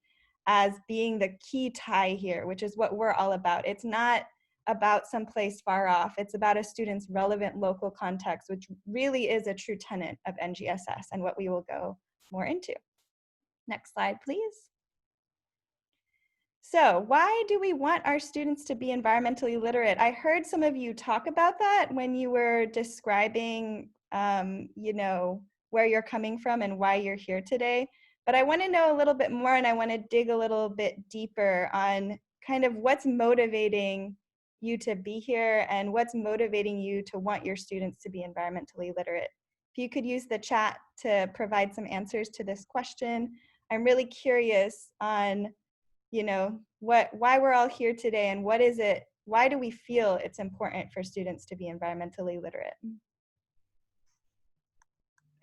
S8: as being the key tie here, which is what we're all about. It's not about someplace far off. It's about a student's relevant local context, which really is a true tenet of NGSS and what we will go more into. Next slide, please. So why do we want our students to be environmentally literate? I heard some of you talk about that when you were describing, you know, where you're coming from and why you're here today. But I want to know a little bit more, and I want to dig a little bit deeper on kind of what's motivating you to be here and what's motivating you to want your students to be environmentally literate. If you could use the chat to provide some answers to this question. I'm really curious on, you know, why we're all here today and what is it, why do we feel it's important for students to be environmentally literate?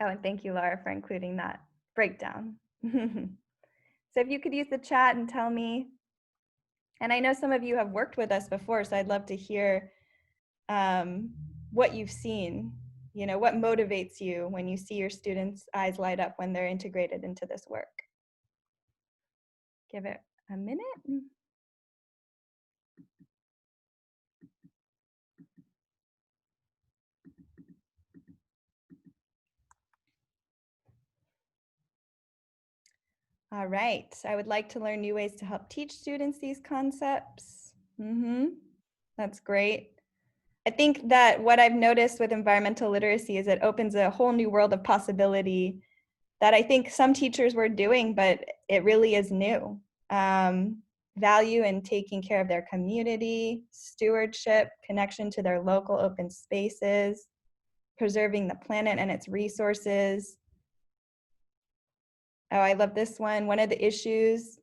S8: Oh, and thank you, Laura, for including that breakdown. So if you could use the chat and tell me, and I know some of you have worked with us before, so I'd love to hear what you've seen, you know, what motivates you when you see your students' eyes light up when they're integrated into this work. Give it a minute. All right, I would like to learn new ways to help teach students these concepts. That's great. I think that what I've noticed with environmental literacy is it opens a whole new world of possibility that I think some teachers were doing, but it really is new. Value in taking care of their community, stewardship, connection to their local open spaces, preserving the planet and its resources. Oh, I love this one. One of the issues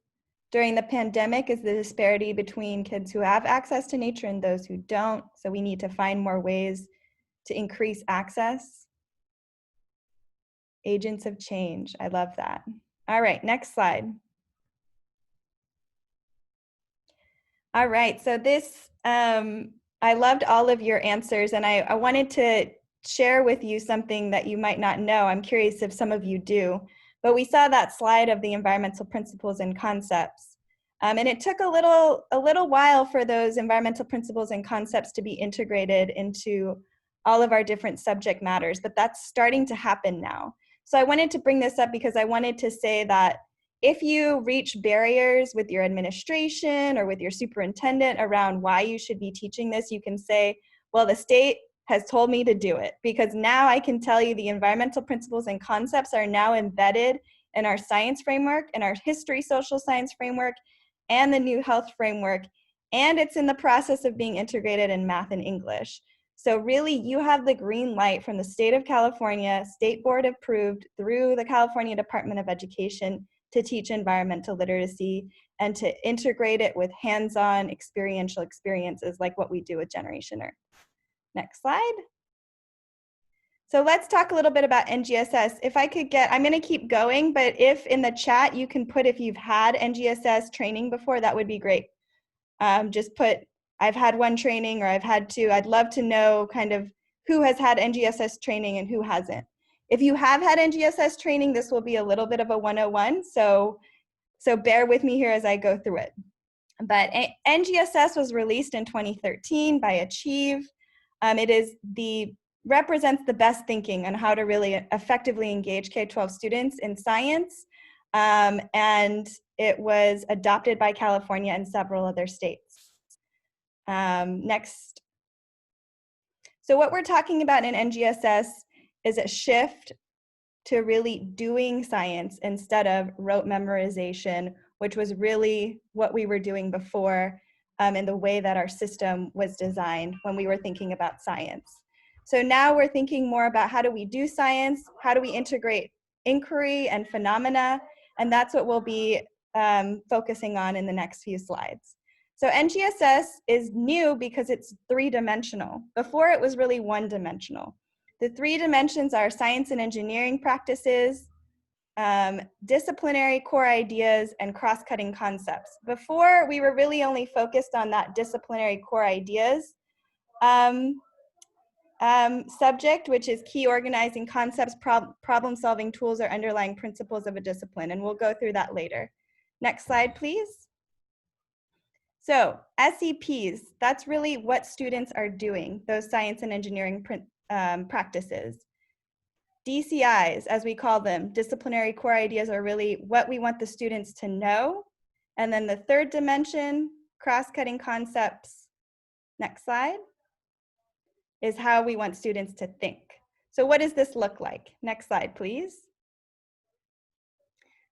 S8: during the pandemic is the disparity between kids who have access to nature and those who don't. So we need to find more ways to increase access. Agents of change, I love that. All right, next slide. All right, so this, I loved all of your answers, and I wanted to share with you something that you might not know. I'm curious if some of you do, but we saw that slide of the environmental principles and concepts. And it took a little while for those environmental principles and concepts to be integrated into all of our different subject matters, but that's starting to happen now. So I wanted to bring this up because I wanted to say that if you reach barriers with your administration or with your superintendent around why you should be teaching this, you can say, well, the state has told me to do it, because now I can tell you the environmental principles and concepts are now embedded in our science framework, in our history social science framework, and the new health framework, and it's in the process of being integrated in math and English. So really, you have the green light from the state of California, state board approved through the California Department of Education to teach environmental literacy and to integrate it with hands-on experiential experiences like what we do with Generation Earth. Next slide. So let's talk a little bit about NGSS. If I could get, I'm going to keep going, but if in the chat you can put if you've had NGSS training before, that would be great. Just put, I've had one training or I've had two. I'd love to know kind of who has had NGSS training and who hasn't. If you have had NGSS training, this will be a little bit of a 101, so bear with me here as I go through it. But NGSS was released in 2013 by Achieve. It represents the best thinking on how to really effectively engage K-12 students in science, and it was adopted by California and several other states. Next. So what we're talking about in NGSS is a shift to really doing science instead of rote memorization, which was really what we were doing before in the way that our system was designed when we were thinking about science. So now we're thinking more about how do we do science, how do we integrate inquiry and phenomena, and that's what we'll be focusing on in the next few slides. So NGSS is new because it's three-dimensional. Before it was really one-dimensional. The three dimensions are science and engineering practices, disciplinary core ideas, and cross-cutting concepts. Before, we were really only focused on that disciplinary core ideas subject, which is key organizing concepts, problem-solving tools, or underlying principles of a discipline, and we'll go through that later. Next slide, please. So SEPs, that's really what students are doing, those science and engineering practices. DCIs, as we call them, disciplinary core ideas, are really what we want the students to know. And then the third dimension, cross-cutting concepts, next slide, is how we want students to think. So what does this look like? Next slide, please.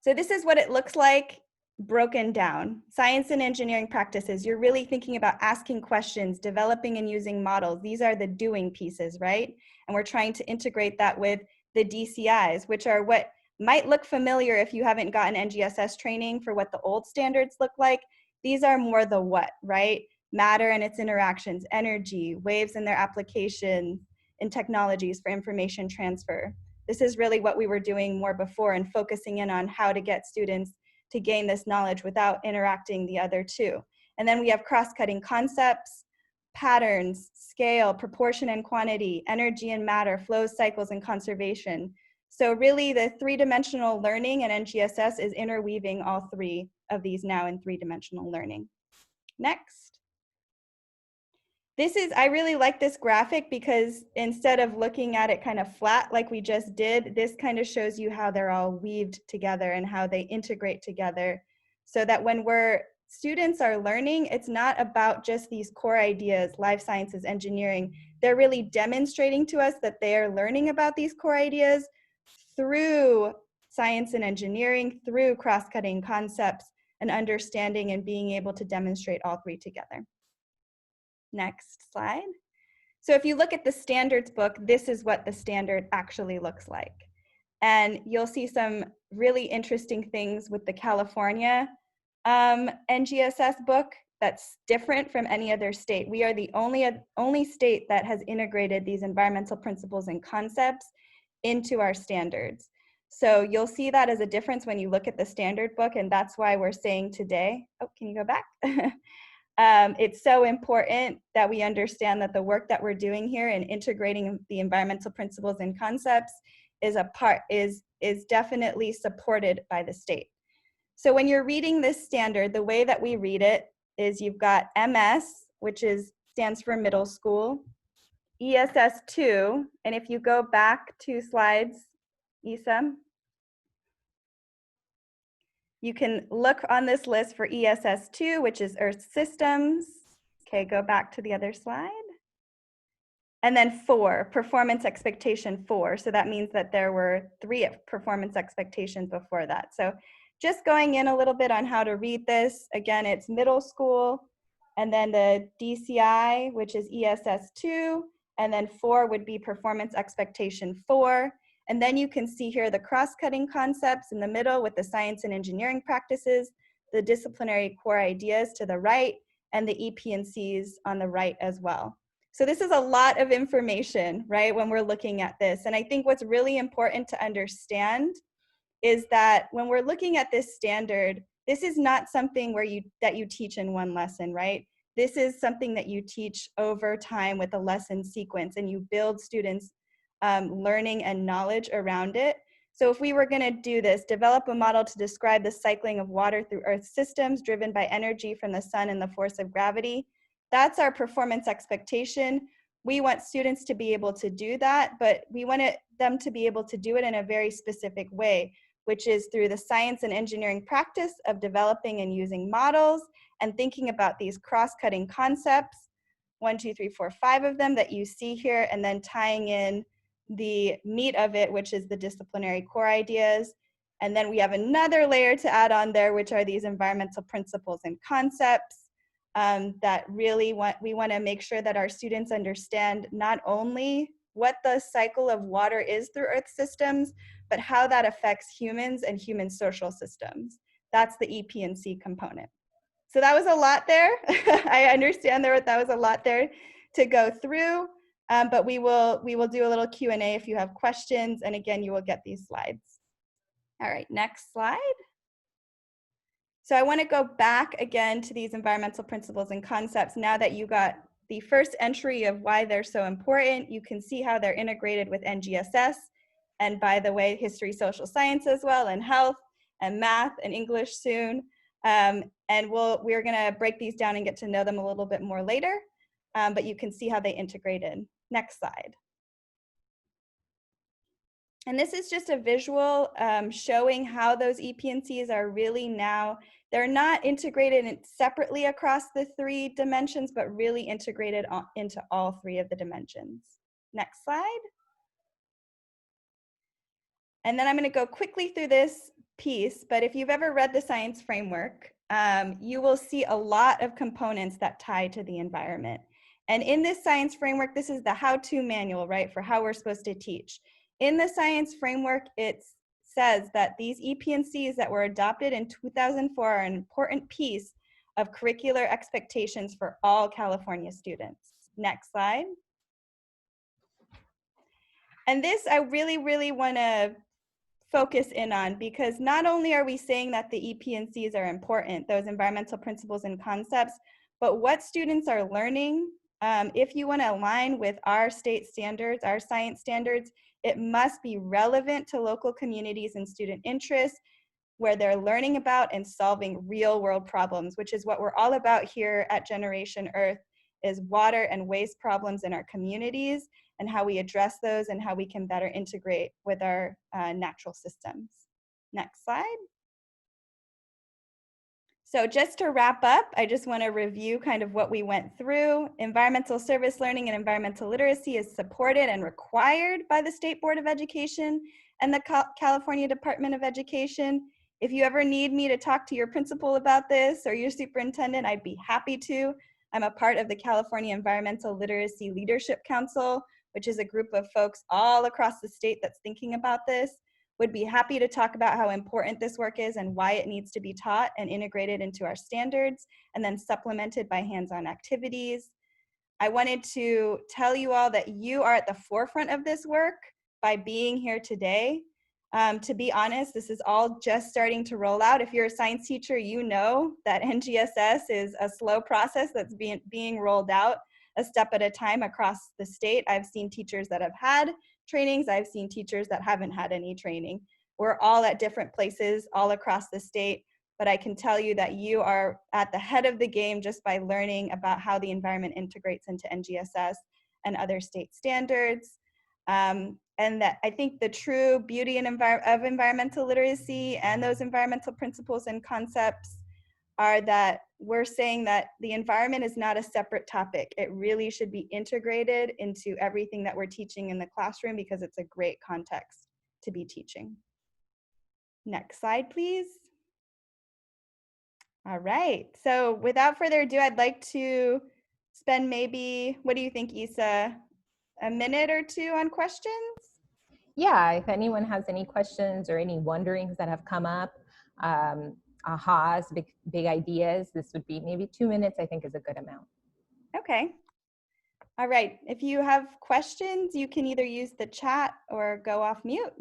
S8: So this is what it looks like broken down. Science and engineering practices, you're really thinking about asking questions, developing and using models. These are the doing pieces, right? And we're trying to integrate that with the DCIs, which are what might look familiar if you haven't gotten NGSS training for what the old standards look like. These are more the what, right? Matter and its interactions, energy, waves and their application, and technologies for information transfer. This is really what we were doing more before and focusing in on how to get students to gain this knowledge without interacting the other two. And then we have cross-cutting concepts, patterns, scale, proportion and quantity, energy and matter, flows, cycles, and conservation. So really the three-dimensional learning in NGSS is interweaving all three of these now in three-dimensional learning. Next. I really like this graphic because instead of looking at it kind of flat like we just did, this kind of shows you how they're all weaved together and how they integrate together so that when students are learning, it's not about just these core ideas, life sciences, engineering. They're really demonstrating to us that they are learning about these core ideas through science and engineering, through cross-cutting concepts and understanding and being able to demonstrate all three together. Next slide. So if you look at the standards book, this is what the standard actually looks like. And you'll see some really interesting things with the California NGSS book that's different from any other state. We are the only state that has integrated these environmental principles and concepts into our standards. So you'll see that as a difference when you look at the standard book, and that's why we're saying today, oh, can you go back? It's so important that we understand that the work that we're doing here in integrating the environmental principles and concepts is definitely supported by the state. So when you're reading this standard, the way that we read it is you've got MS, which stands for middle school, ESS 2, and if you go back 2 slides, Isa, you can look on this list for ESS 2, which is Earth Systems. Okay, go back to the other slide. And then 4, performance expectation 4. So that means that there were 3 performance expectations before that. So just going in a little bit on how to read this. Again, it's middle school, and then the DCI, which is ESS 2, and then 4 would be performance expectation 4. And then you can see here the cross-cutting concepts in the middle with the science and engineering practices, the disciplinary core ideas to the right, and the EP&Cs on the right as well. So this is a lot of information, right, when we're looking at this. And I think what's really important to understand is that when we're looking at this standard, this is not something that you teach in one lesson, right? This is something that you teach over time with a lesson sequence, and you build students' learning and knowledge around it. So if we were going to do this, develop a model to describe the cycling of water through Earth systems driven by energy from the sun and the force of gravity, that's our performance expectation. We want students to be able to do that, but we want them to be able to do it in a very specific way, which is through the science and engineering practice of developing and using models and thinking about these cross-cutting concepts, 1, 2, 3, 4, 5 of them that you see here, and then tying in the meat of it, which is the disciplinary core ideas. And then we have another layer to add on there, which are these environmental principles and concepts that really we want to make sure that our students understand not only what the cycle of water is through Earth systems, but how that affects humans and human social systems. That's the EP&C component. So that was a lot there. I understand that was a lot there to go through, but we will do a little Q&A if you have questions, and again, you will get these slides. All right, next slide. So I want to go back again to these environmental principles and concepts. Now that you got the first entry of why they're so important, you can see how they're integrated with NGSS, and by the way, history, social science as well, and health, and math, and English soon. And we're going to break these down and get to know them a little bit more later, but you can see how they integrate in. Next slide. And this is just a visual showing how those EP&Cs are really now, they're not integrated separately across the 3 dimensions, but really integrated into all 3 of the dimensions. Next slide. And then I'm going to go quickly through this piece, but if you've ever read the science framework, you will see a lot of components that tie to the environment. And in this science framework, this is the how-to manual, right, for how we're supposed to teach. In the science framework, it says that these EP&Cs that were adopted in 2004 are an important piece of curricular expectations for all California students. Next slide. And this I really, really want to focus in on, because not only are we saying that the EP&Cs are important, those environmental principles and concepts, but what students are learning, if you want to align with our state standards, our science standards, it must be relevant to local communities and student interests, where they're learning about and solving real world problems, which is what we're all about here at Generation Earth, is water and waste problems in our communities and how we address those and how we can better integrate with our natural systems. Next slide. So just to wrap up, I just want to review kind of what we went through. Environmental service learning and environmental literacy is supported and required by the State Board of Education and the California Department of Education. If you ever need me to talk to your principal about this or your superintendent, I'd be happy to. I'm a part of the California Environmental Literacy Leadership Council, which is a group of folks all across the state that's thinking about this. Would be happy to talk about how important this work is and why it needs to be taught and integrated into our standards, and then supplemented by hands-on activities. I wanted to tell you all that you are at the forefront of this work by being here today. To be honest, this is all just starting to roll out. If you're a science teacher, you know that NGSS is a slow process that's being rolled out a step at a time across the state. I've seen teachers that have had trainings. I've seen teachers that haven't had any training. We're all at different places all across the state, but I can tell you that you are at the head of the game just by learning about how the environment integrates into NGSS and other state standards. And that I think the true beauty of environmental literacy and those environmental principles and concepts are that we're saying that the environment is not a separate topic. It really should be integrated into everything that we're teaching in the classroom because it's a great context to be teaching. Next slide, please. All right, so without further ado, I'd like to spend maybe, what do you think, Isa, a minute or two on questions?
S1: Yeah, if anyone has any questions or any wonderings that have come up, ahas, big ideas, this would be maybe 2 minutes, I think is a good amount.
S8: Okay. All right, if you have questions, you can either use the chat or go off mute.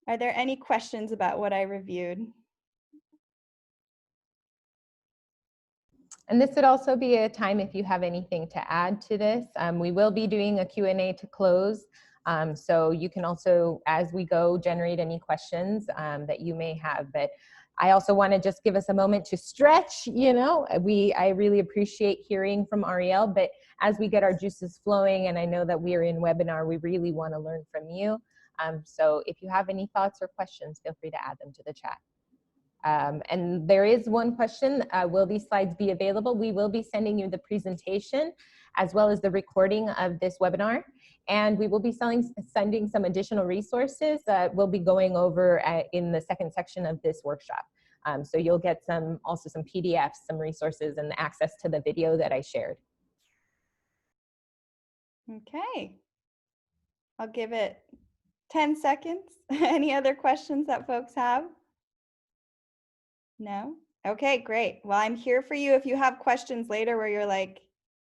S8: Are there any questions about what I reviewed?
S1: And this would also be a time if you have anything to add to this. We will be doing a Q&A to close. So you can also, as we go, generate any questions that you may have. But I also want to just give us a moment to stretch, you know. I really appreciate hearing from Ariel, but as we get our juices flowing, and I know that we are in webinar, we really want to learn from you. So if you have any thoughts or questions, feel free to add them to the chat. And there is one question, will these slides be available? We will be sending you the presentation as well as the recording of this webinar. And we will be sending some additional resources that we'll be going over in the second section of this workshop. So you'll get also some PDFs, some resources, and access to the video that I shared.
S8: Okay, I'll give it 10 seconds. Any other questions that folks have? No? Okay, great. Well, I'm here for you if you have questions later where you're like,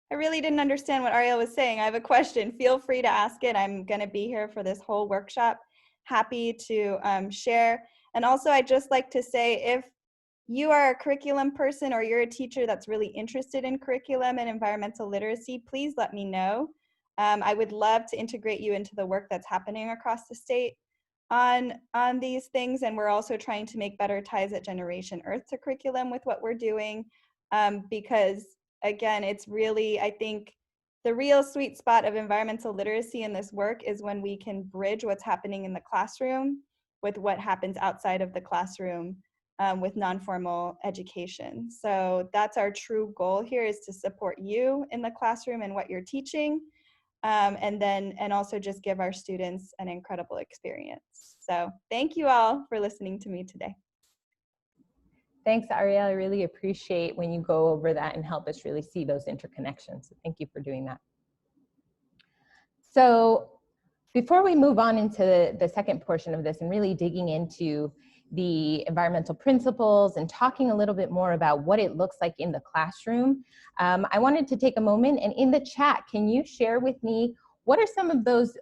S8: I really didn't understand what Ariel was saying. I have a question. Feel free to ask it. I'm going to be here for this whole workshop. Happy to share. And also, I'd just like to say, if you are a curriculum person or you're a teacher that's really interested in curriculum and environmental literacy, please let me know. I would love to integrate you into the work that's happening across the state on these things. And we're also trying to make better ties at Generation Earth to curriculum with what we're doing, because again, it's really, I think, the real sweet spot of environmental literacy in this work is when we can bridge what's happening in the classroom with what happens outside of the classroom with non-formal education. So that's our true goal here, is to support you in the classroom and what you're teaching, and also just give our students an incredible experience. So thank you all for listening to me today.
S1: Thanks, Ariel. I really appreciate when you go over that and help us really see those interconnections. So thank you for doing that. So before we move on into the second portion of this and really digging into the environmental principles and talking a little bit more about what it looks like in the classroom, I wanted to take a moment, and in the chat, can you share with me what are some of those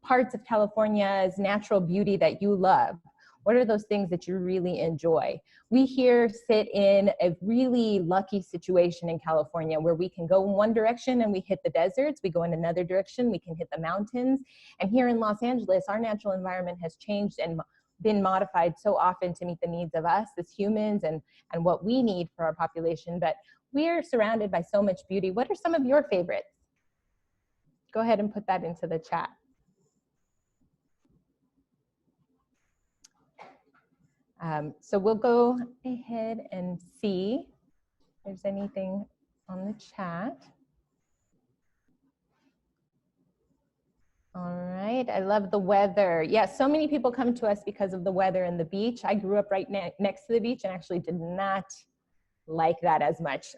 S1: parts of California's natural beauty that you love? What are those things that you really enjoy? We here sit in a really lucky situation in California where we can go in one direction and we hit the deserts, we go in another direction, we can hit the mountains. And here in Los Angeles, our natural environment has changed and been modified so often to meet the needs of us as humans and what we need for our population. But we are surrounded by so much beauty. What are some of your favorites? Go ahead and put that into the chat. So we'll go ahead and see if there's anything on the chat. All right, I love the weather. Yes, so many people come to us because of the weather and the beach. I grew up right next to the beach and actually did not like that as much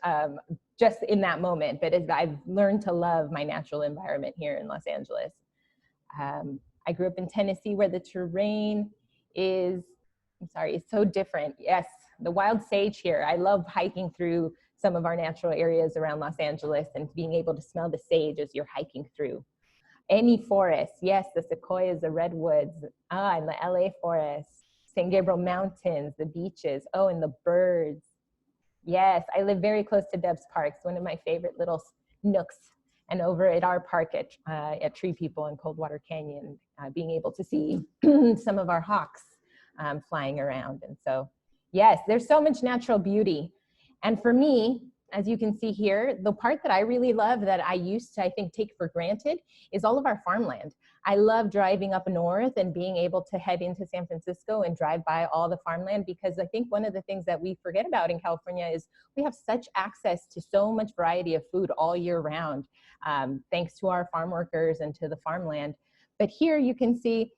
S1: just in that moment. But as I've learned to love my natural environment here in Los Angeles. I grew up in Tennessee where the terrain is, it's so different. Yes, the wild sage here. I love hiking through some of our natural areas around Los Angeles and being able to smell the sage as you're hiking through. Any forest, yes, the sequoias, the redwoods, and the LA forest, San Gabriel Mountains, the beaches, and the birds. Yes, I live very close to Debs Park. It's one of my favorite little nooks. And over at our park at Tree People in Coldwater Canyon, being able to see some of our hawks flying around. And so, yes, there's so much natural beauty. And for me, as you can see here, the part that I really love that I used to, I think, take for granted is all of our farmland. I love driving up north and being able to head into San Francisco and drive by all the farmland, because I think one of the things that we forget about in California is we have such access to so much variety of food all year round, thanks to our farm workers and to the farmland. But here you can see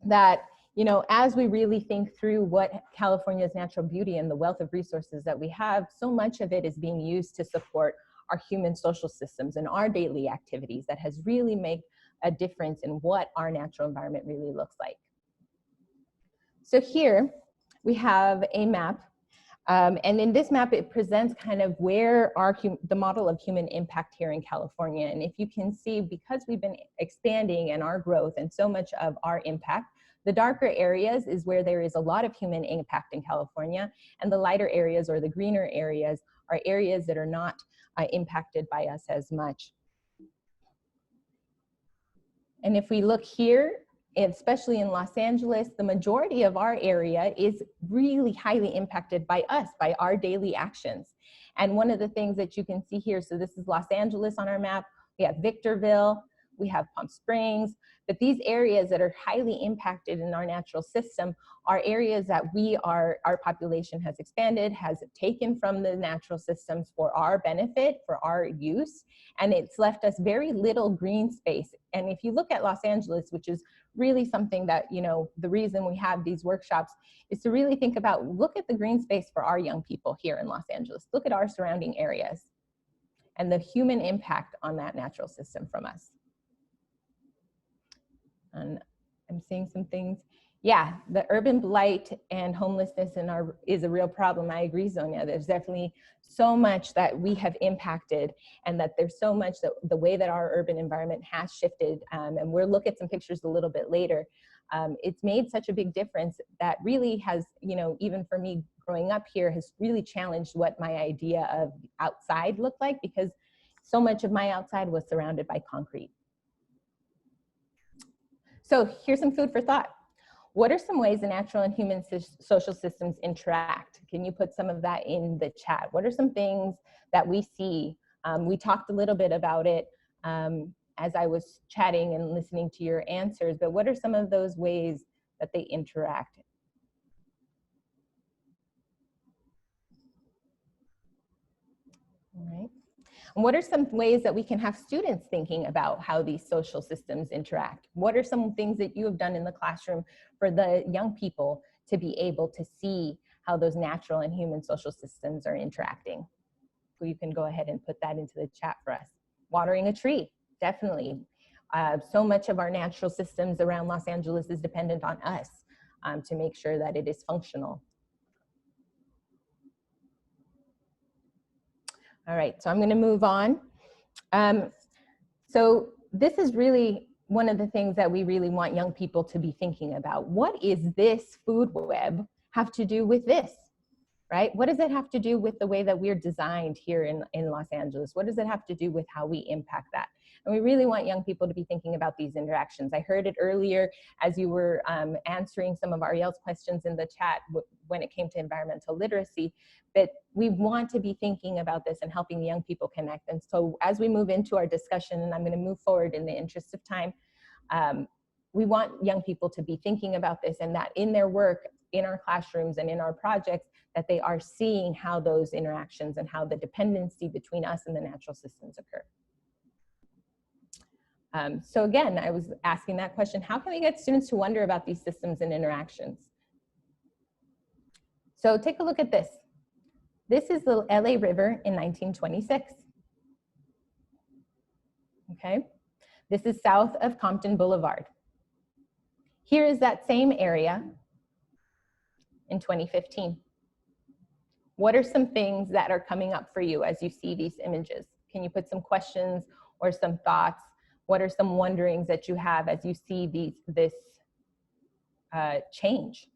S1: that, you know, as we really think through what California's natural beauty and the wealth of resources that we have, so much of it is being used to support our human social systems and our daily activities that has really made a difference in what our natural environment really looks like. So here we have a map, and in this map it presents kind of where the model of human impact here in California. And if you can see, because we've been expanding and our growth and so much of our impact, the darker areas is where there is a lot of human impact in California, and the lighter areas or the greener areas are areas that are not impacted by us as much. And if we look here, especially in Los Angeles, the majority of our area is really highly impacted by us, by our daily actions. And one of the things that you can see here, so this is Los Angeles on our map, we have Victorville, we have Palm Springs, but these areas that are highly impacted in our natural system are areas that our population has expanded, has taken from the natural systems for our benefit, for our use, and it's left us very little green space. And if you look at Los Angeles, which is really something that, you know, the reason we have these workshops is to really think about, look at the green space for our young people here in Los Angeles, look at our surrounding areas and the human impact on that natural system from us. And I'm seeing some things. Yeah, the urban blight and homelessness is a real problem. I agree, Zonia. There's definitely so much that we have impacted, and that there's so much that the way that our urban environment has shifted, and we'll look at some pictures a little bit later. It's made such a big difference that really has, you know, even for me growing up here, has really challenged what my idea of outside looked like, because so much of my outside was surrounded by concrete. So here's some food for thought. What are some ways the natural and human social systems interact? Can you put some of that in the chat? What are some things that we see? We talked a little bit about it as I was chatting and listening to your answers, but what are some of those ways that they interact? All right. And what are some ways that we can have students thinking about how these social systems interact? What are some things that you have done in the classroom for the young people to be able to see how those natural and human social systems are interacting? So you can go ahead and put that into the chat for us. Watering a tree, definitely. So much of our natural systems around Los Angeles is dependent on us to make sure that it is functional. All right, so I'm going to move on. So this is really one of the things that we really want young people to be thinking about. What is this food web have to do with this, right? What does it have to do with the way that we're designed here in Los Angeles? What does it have to do with how we impact that? And we really want young people to be thinking about these interactions. I heard it earlier as you were answering some of Ariel's questions in the chat when it came to environmental literacy, but we want to be thinking about this and helping young people connect. And so as we move into our discussion, and I'm going to move forward in the interest of time, we want young people to be thinking about this, and that in their work, in our classrooms and in our projects, that they are seeing how those interactions and how the dependency between us and the natural systems occur. So again, I was asking that question, how can we get students to wonder about these systems and interactions? So take a look at this. This is the LA River in 1926. Okay, this is south of Compton Boulevard. Here is that same area in 2015. What are some things that are coming up for you as you see these images? Can you put some questions or some thoughts? What are some wonderings that you have as you see this change?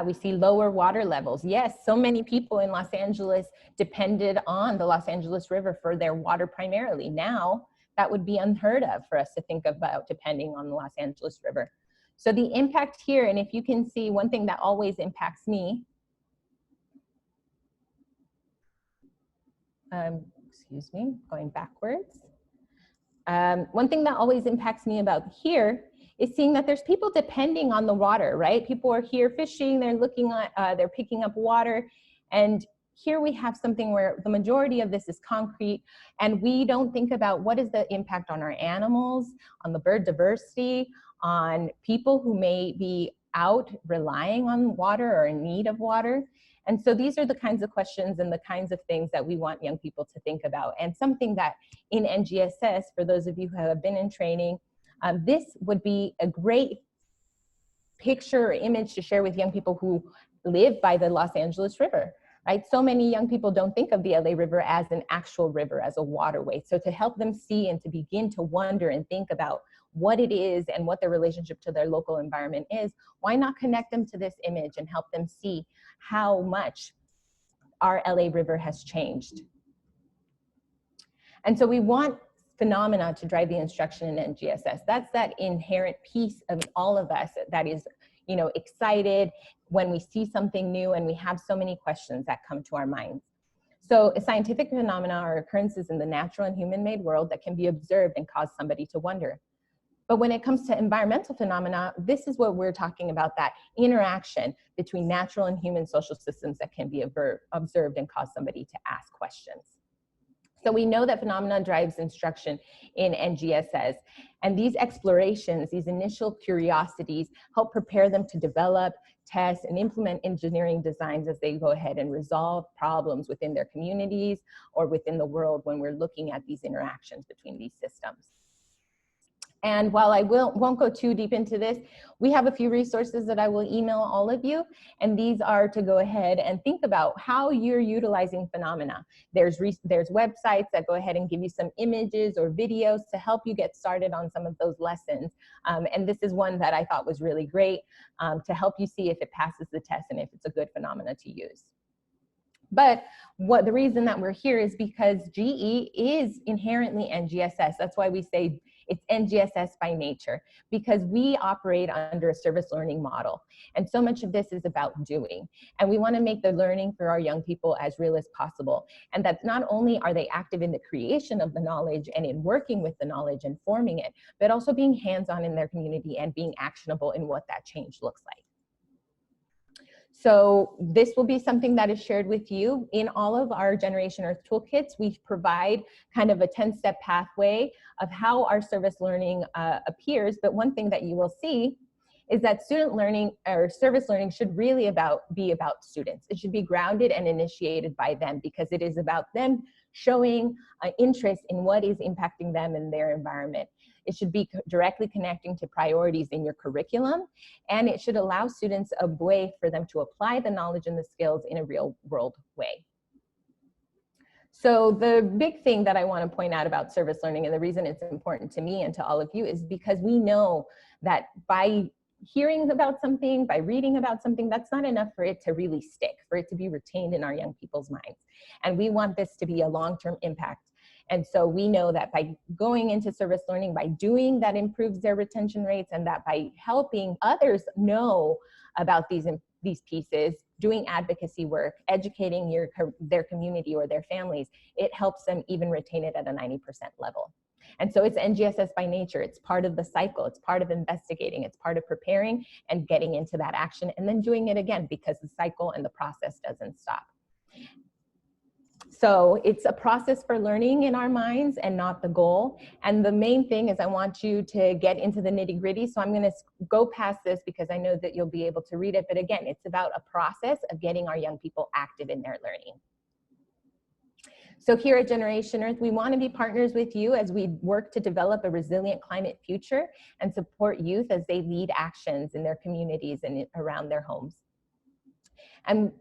S1: We see lower water levels. Yes, so many people in Los Angeles depended on the Los Angeles River for their water primarily. Now, that would be unheard of for us to think about depending on the Los Angeles River. So the impact here, and if you can see, one thing that always impacts me, excuse me, going backwards. One thing that always impacts me about here is seeing that there's people depending on the water, right? People are here fishing, they're looking at, they're picking up water, and here we have something where the majority of this is concrete, and we don't think about what is the impact on our animals, on the bird diversity, on people who may be out relying on water or in need of water. And so these are the kinds of questions and the kinds of things that we want young people to think about. And something that in NGSS, for those of you who have been in training, this would be a great picture or image to share with young people who live by the Los Angeles River, right? So many young people don't think of the LA River as an actual river, as a waterway. So to help them see and to begin to wonder and think about what it is and what their relationship to their local environment is, why not connect them to this image and help them see how much our LA River has changed? And so we want phenomena to drive the instruction in NGSS. That's that inherent piece of all of us that is, you know, excited when we see something new and we have so many questions that come to our minds. So scientific phenomena are occurrences in the natural and human-made world that can be observed and cause somebody to wonder. But when it comes to environmental phenomena, this is what we're talking about, that interaction between natural and human social systems that can be observed and cause somebody to ask questions. So we know that phenomena drives instruction in NGSS, and these explorations, these initial curiosities, help prepare them to develop, test, and implement engineering designs as they go ahead and resolve problems within their communities or within the world when we're looking at these interactions between these systems. And while I won't go too deep into this, we have a few resources that I will email all of you, and these are to go ahead and think about how you're utilizing phenomena. There's websites that go ahead and give you some images or videos to help you get started on some of those lessons. And this is one that I thought was really great to help you see if it passes the test and if it's a good phenomena to use. But the reason that we're here is because GE is inherently NGSS. That's why we say it's NGSS by nature, because we operate under a service learning model. And so much of this is about doing. And we want to make the learning for our young people as real as possible. And that not only are they active in the creation of the knowledge and in working with the knowledge and forming it, but also being hands-on in their community and being actionable in what that change looks like. So this will be something that is shared with you. In all of our Generation Earth toolkits, we provide kind of a 10-step pathway of how our service learning appears. But one thing that you will see is that student learning or service learning should really be about students. It should be grounded and initiated by them, because it is about them showing interest in what is impacting them and their environment. It should be directly connecting to priorities in your curriculum, and it should allow students a way for them to apply the knowledge and the skills in a real world way. So the big thing that I want to point out about service learning, and the reason it's important to me and to all of you, is because we know that by hearing about something, by reading about something, that's not enough for it to really stick, for it to be retained in our young people's minds. And we want this to be a long-term impact. And so we know that by going into service learning, by doing that improves their retention rates, and that by helping others know about these pieces, doing advocacy work, educating their community or their families, it helps them even retain it at a 90% level. And so it's NGSS by nature. It's part of the cycle. It's part of investigating. It's part of preparing and getting into that action and then doing it again, because the cycle and the process doesn't stop. So it's a process for learning in our minds and not the goal. And the main thing is I want you to get into the nitty-gritty. So I'm going to go past this because I know that you'll be able to read it. But again, it's about a process of getting our young people active in their learning. So here at Generation Earth, we want to be partners with you as we work to develop a resilient climate future and support youth as they lead actions in their communities and around their homes. And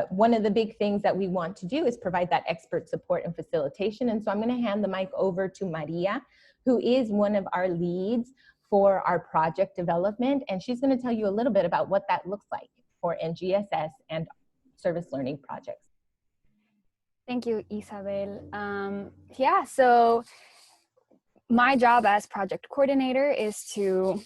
S1: one of the big things that we want to do is provide that expert support and facilitation. And so I'm going to hand the mic over to Maria, who is one of our leads for our project development. And she's going to tell you a little bit about what that looks like for NGSS and service learning projects.
S4: Thank you, Isabel. Yeah, so my job as project coordinator is to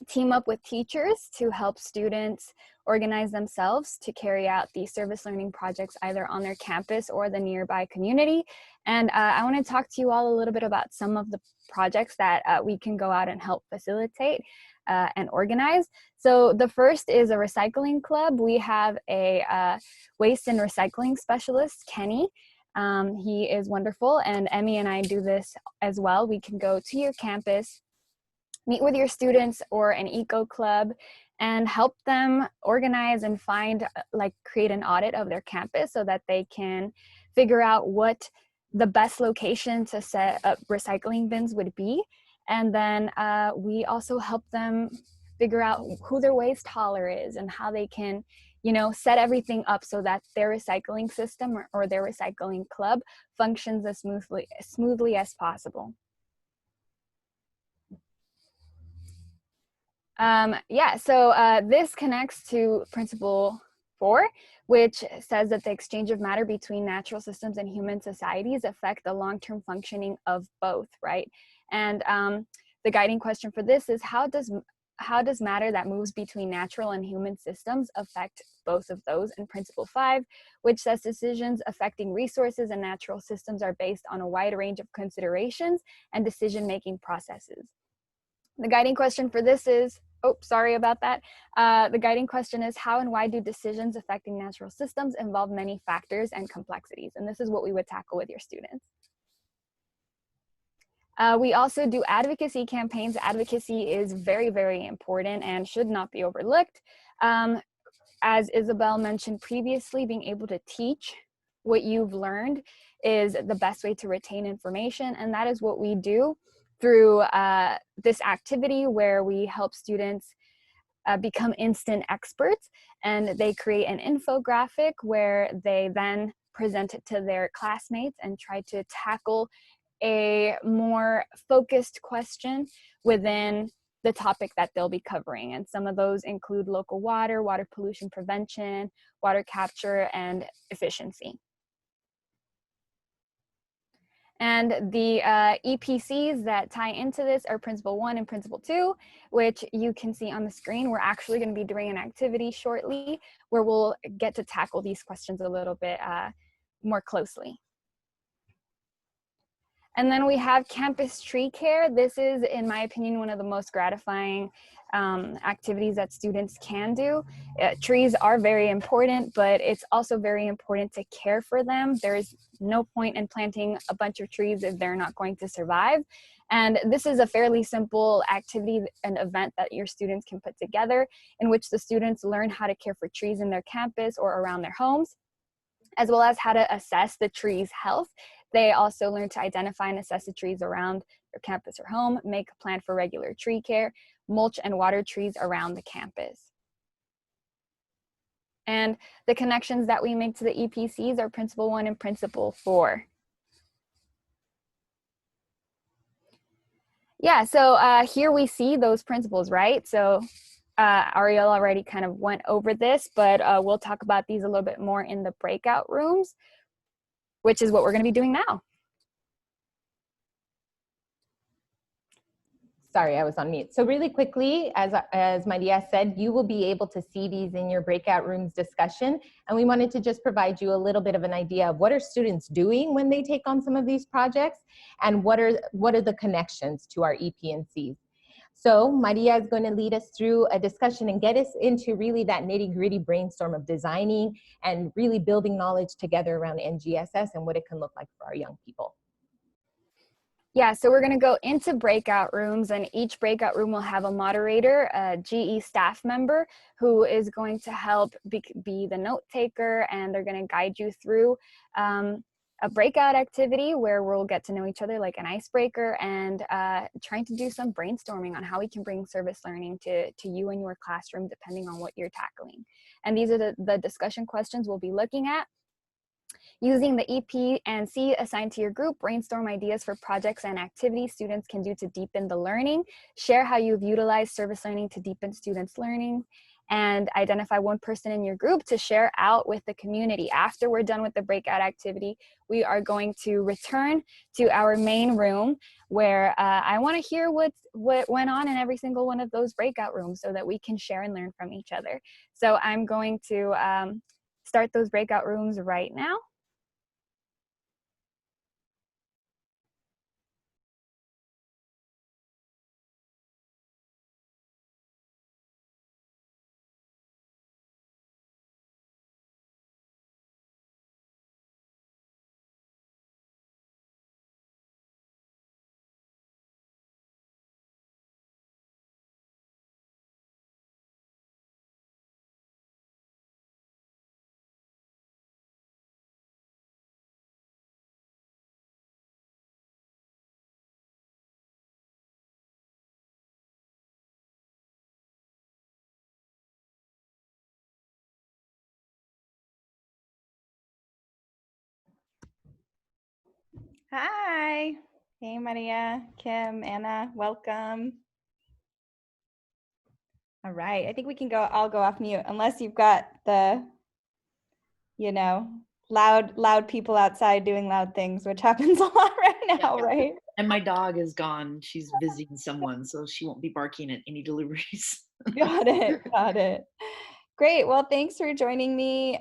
S4: team up with teachers to help students organize themselves to carry out these service learning projects either on their campus or the nearby community. And I want to talk to you all a little bit about some of the projects that we can go out and help facilitate and organize. So the first is a recycling club. We have a waste and recycling specialist, Kenny. He is wonderful, and Emmy and I do this as well. We can go to your campus, meet with your students or an eco club, and help them organize and find, create an audit of their campus so that they can figure out what the best location to set up recycling bins would be. And then we also help them figure out who their waste hauler is and how they can, set everything up so that their recycling system or their recycling club functions as smoothly as possible. So this connects to Principle 4, which says that the exchange of matter between natural systems and human societies affect the long-term functioning of both, right? And the guiding question for this is how does matter that moves between natural and human systems affect both of those? And Principle 5, which says decisions affecting resources and natural systems are based on a wide range of considerations and decision-making processes. The guiding question for this is, sorry about that. The guiding question is how and why do decisions affecting natural systems involve many factors and complexities? And this is what we would tackle with your students. We also do advocacy campaigns. Advocacy is very, very important and should not be overlooked. As Isabel mentioned previously, being able to teach what you've learned is the best way to retain information, and that is what we do through this activity where we help students become instant experts, and they create an infographic where they then present it to their classmates and try to tackle a more focused question within the topic that they'll be covering. And some of those include local water, water pollution prevention, water capture, and efficiency. And the EPCs that tie into this are Principle 1 and Principle 2, which you can see on the screen. We're actually going to be doing an activity shortly where we'll get to tackle these questions a little bit more closely. And then we have campus tree care. This is, in my opinion, one of the most gratifying activities that students can do. Trees are very important, but it's also very important to care for them. There's no point in planting a bunch of trees if they're not going to survive. And this is a fairly simple activity and event that your students can put together in which the students learn how to care for trees in their campus or around their homes, as well as how to assess the tree's health. They also learn to identify and assess the trees around their campus or home, make a plan for regular tree care, mulch and water trees around the campus. And the connections that we make to the EPCs are Principle 1 and Principle 4. Yeah, so here we see those principles, right? So Ariel already kind of went over this, but we'll talk about these a little bit more in the breakout rooms, which is what we're going to be doing now.
S1: Sorry, I was on mute. So really quickly, as Maria said, you will be able to see these in your breakout rooms discussion. And we wanted to just provide you a little bit of an idea of what are students doing when they take on some of these projects and what are the connections to our EP&Cs. So Maria is going to lead us through a discussion and get us into really that nitty-gritty brainstorm of designing and really building knowledge together around NGSS and what it can look like for our young people.
S4: Yeah, so we're going to go into breakout rooms, and each breakout room will have a moderator, a GE staff member, who is going to help be the note taker, and they're going to guide you through a breakout activity where we'll get to know each other, like an icebreaker, and trying to do some brainstorming on how we can bring service learning to you and your classroom, depending on what you're tackling. And these are the discussion questions we'll be looking at. Using the EP and C assigned to your group, brainstorm ideas for projects and activities students can do to deepen the learning. Share how you've utilized service learning to deepen students' learning. And identify one person in your group to share out with the community. After we're done with the breakout activity, we are going to return to our main room where I want to hear what went on in every single one of those breakout rooms so that we can share and learn from each other. So I'm going to start those breakout rooms right now. Hi. Hey, Maria, Kim, Anna, welcome. All right, I think we can all go off mute unless you've got the, you know, loud people outside doing loud things, which happens a lot right now, right?
S6: And my dog is gone. She's visiting someone, so she won't be barking at any deliveries.
S8: Got it, got it. Great, well, thanks for joining me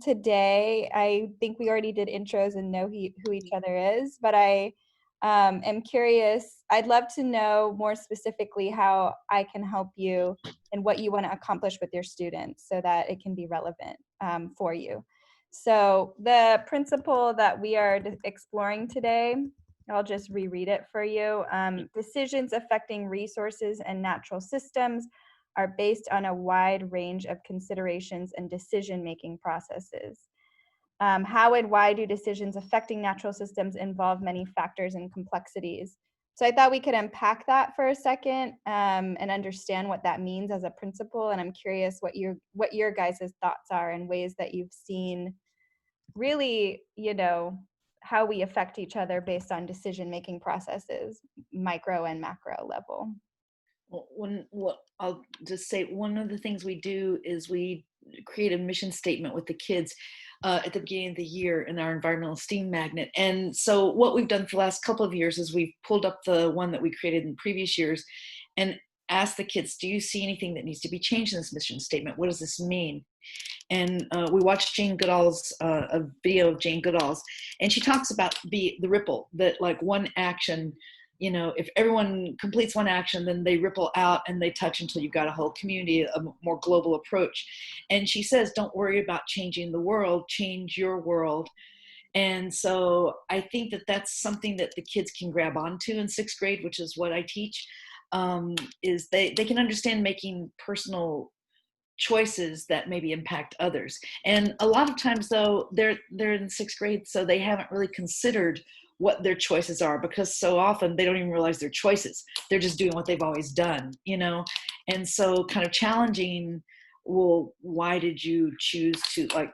S8: today. I think we already did intros and know who each other is, but I am curious. I'd love to know more specifically how I can help you and what you want to accomplish with your students so that it can be relevant for you. So the principle that we are exploring today, I'll just reread it for you. Decisions affecting resources and natural systems are based on a wide range of considerations and decision-making processes. How and why do decisions affecting natural systems involve many factors and complexities? So I thought we could unpack that for a second and understand what that means as a principle. And I'm curious what your guys' thoughts are and ways that you've seen really, you know, how we affect each other based on decision-making processes, micro and macro level.
S6: I'll just say one of the things we do is we create a mission statement with the kids at the beginning of the year in our environmental STEAM magnet. And so what we've done for the last couple of years is we've pulled up the one that we created in previous years and asked the kids, do you see anything that needs to be changed in this mission statement? What does this mean? And we watched Jane Goodall's, a video of Jane Goodall's, and she talks about the ripple, that like one action, you know, if everyone completes one action, then they ripple out and they touch until you've got a whole community, a more global approach. And she says, don't worry about changing the world, change your world. And so I think that that's something that the kids can grab onto in 6th grade, which is what I teach, is they can understand making personal choices that maybe impact others. And a lot of times though, they're in 6th grade, so they haven't really considered what their choices are, because so often they don't even realize their choices. They're just doing what they've always done, you know? And so kind of challenging, well, why did you choose to like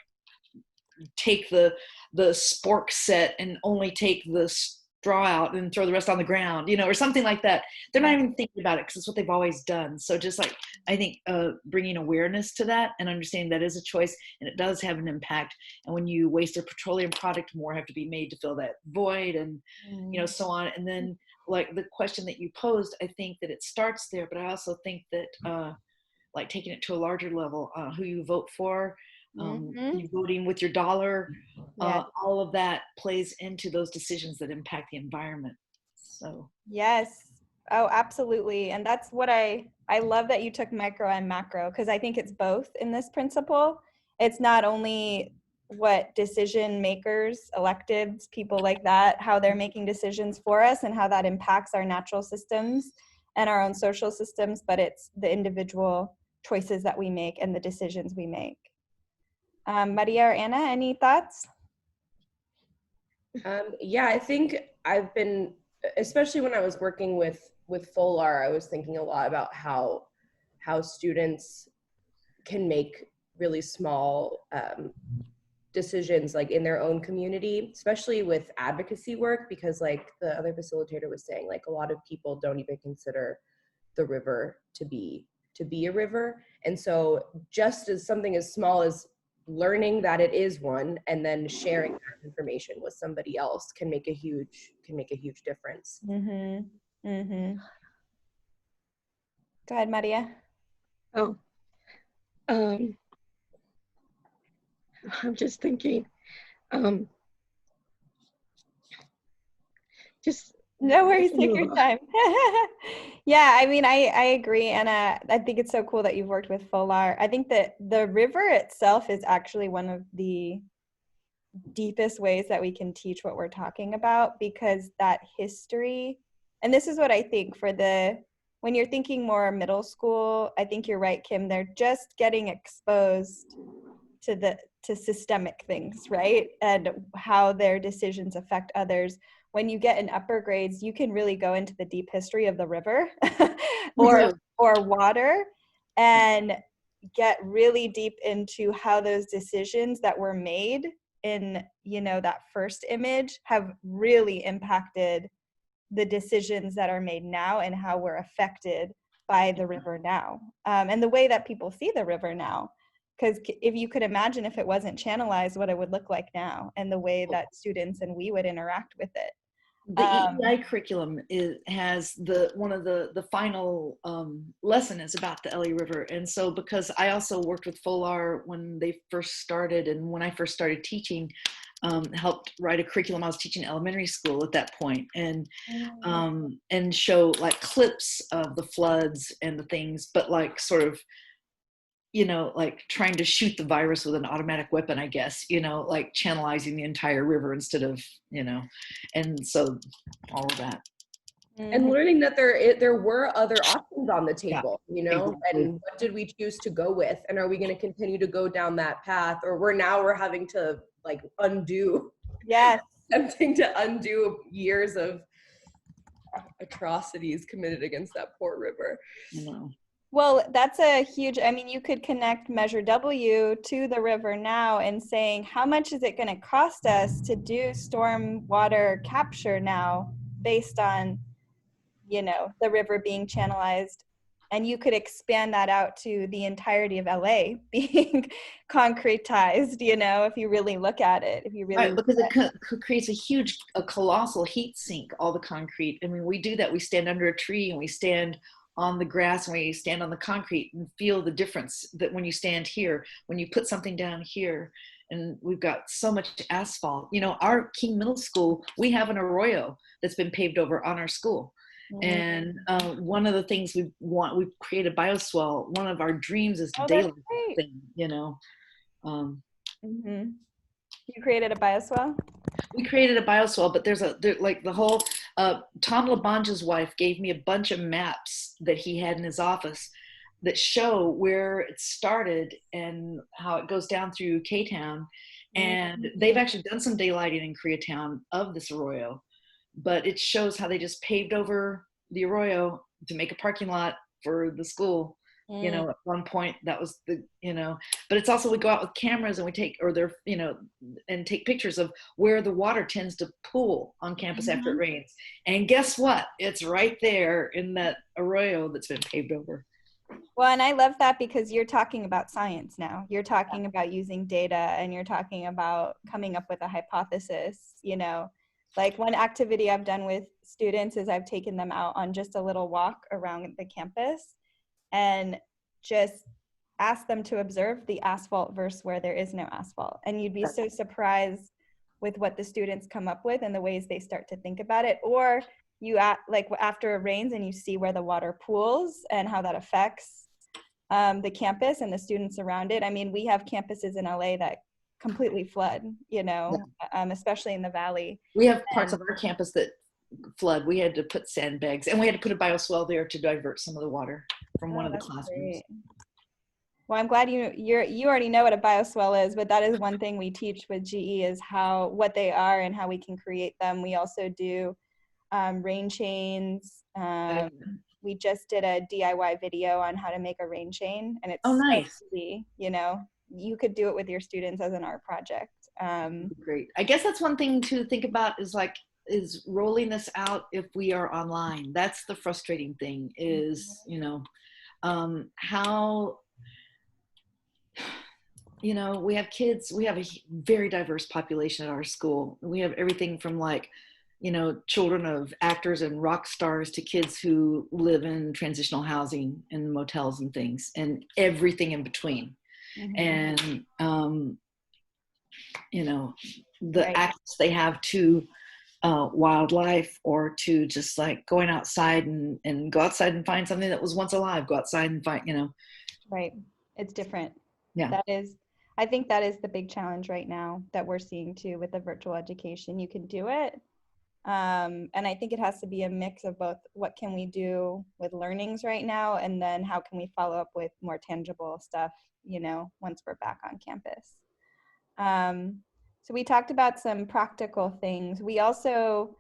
S6: take the spork set and only take the straw out and throw the rest on the ground, you know, or something like that. They're not even thinking about it because it's what they've always done. So just like, I think bringing awareness to that and understanding that is a choice and it does have an impact. And when you waste a petroleum product, more have to be made to fill that void and, you know, so on. And then like the question that you posed, I think that it starts there, but I also think that like taking it to a larger level, who you vote for, you voting with your dollar, all of that plays into those decisions that impact the environment. So
S8: yes, oh, absolutely. And that's what I love that you took micro and macro, because I think it's both in this principle. It's not only what decision makers, electeds, people like that, how they're making decisions for us and how that impacts our natural systems and our own social systems, but it's the individual choices that we make and the decisions we make. Maria or Anna, any thoughts?
S15: Yeah, I think I've been, especially when I was working with FOLAR, I was thinking a lot about how students can make really small decisions like in their own community, especially with advocacy work, because like the other facilitator was saying, like a lot of people don't even consider the river to be a river. And so just as something as small as learning that it is one and then sharing that information with somebody else can make a huge difference.
S8: Mm-hmm. Mm-hmm. Go ahead, Maria.
S9: Oh, I'm just thinking, just
S8: no worries, take your time. Yeah, I mean, I agree, and I think it's so cool that you've worked with FOLAR. I think that the river itself is actually one of the deepest ways that we can teach what we're talking about, because that history, and this is what I think for when you're thinking more middle school, I think you're right, Kim, they're just getting exposed to systemic things, right? And how their decisions affect others. When you get in upper grades, you can really go into the deep history of the river or water and get really deep into how those decisions that were made in, that first image have really impacted the decisions that are made now and how we're affected by the river now, and the way that people see the river now. Because if you could imagine if it wasn't channelized, what it would look like now, and the way that students and we would interact with it.
S6: The EEI curriculum has one of the final lesson is about the LA River. And so because I also worked with FOLAR when they first started, and when I first started teaching, helped write a curriculum. I was teaching elementary school at that point, and show like clips of the floods and the things, but like sort of, like trying to shoot the virus with an automatic weapon, I guess, like channelizing the entire river instead of, and so all of that.
S15: And learning that there were other options on the table,
S6: exactly.
S15: And what did we choose to go with? And are we going to continue to go down that path? Or we're having to like undo, attempting to undo years of atrocities committed against that poor river.
S8: Well, that's a huge, you could connect Measure W to the river now and saying, how much is it going to cost us to do storm water capture now based on, the river being channelized? And you could expand that out to the entirety of LA being concretized, if you really look at it.
S6: Because it creates a colossal heat sink, all the concrete. I mean, we do that. We stand under a tree and we stand on the grass and we stand on the concrete and feel the difference that when you stand here, when you put something down here, and we've got so much asphalt. Our King Middle School, we have an arroyo that's been paved over on our school. And one of the things we've created bioswale. One of our dreams is to daylight that thing,
S8: You created a bioswale?
S6: We created a bioswale, but there's like the whole, Tom LaBonge's wife gave me a bunch of maps that he had in his office that show where it started and how it goes down through K-Town. And they've actually done some daylighting in Koreatown of this arroyo, but it shows how they just paved over the arroyo to make a parking lot for the school. At one point that was but it's also, we go out with cameras and we take, and take pictures of where the water tends to pool on campus after it rains. And guess what? It's right there in that arroyo that's been paved over.
S8: Well, and I love that because you're talking about science now. You're talking about using data, and you're talking about coming up with a hypothesis, Like one activity I've done with students is I've taken them out on just a little walk around the campus and just ask them to observe the asphalt versus where there is no asphalt. And you'd be so surprised with what the students come up with and the ways they start to think about it. Or you like after it rains and you see where the water pools and how that affects the campus and the students around it. We have campuses in LA that completely flood, especially in the valley.
S6: We have parts of our campus that flood. We had to put sandbags, and we had to put a bioswale there to divert some of the water from one of the classrooms.
S8: Well, I'm glad you already know what a bioswale is, but that is one thing we teach with GE is what they are and how we can create them. We also do rain chains. We just did a DIY video on how to make a rain chain, and it's
S6: Oh, nice.
S8: so easy. You know, you could do it with your students as an art project.
S6: Great. I guess that's one thing to think about is rolling this out if we are online. That's the frustrating thing is, you know, how, you know, we have kids, we have a very diverse population at our school. We have everything from like, you know, children of actors and rock stars to kids who live in transitional housing and motels and things and everything in between. And, you know, the access they have to wildlife or to just like going outside and go outside and find something that was once alive, go outside and find, you know.
S8: Right. It's different.
S6: Yeah.
S8: I think that is the big challenge right now that we're seeing too with the virtual education. You can do it. And I think it has to be a mix of both what can we do with learnings right now, and then how can we follow up with more tangible stuff, you know, once we're back on campus. So we talked about some practical things. We also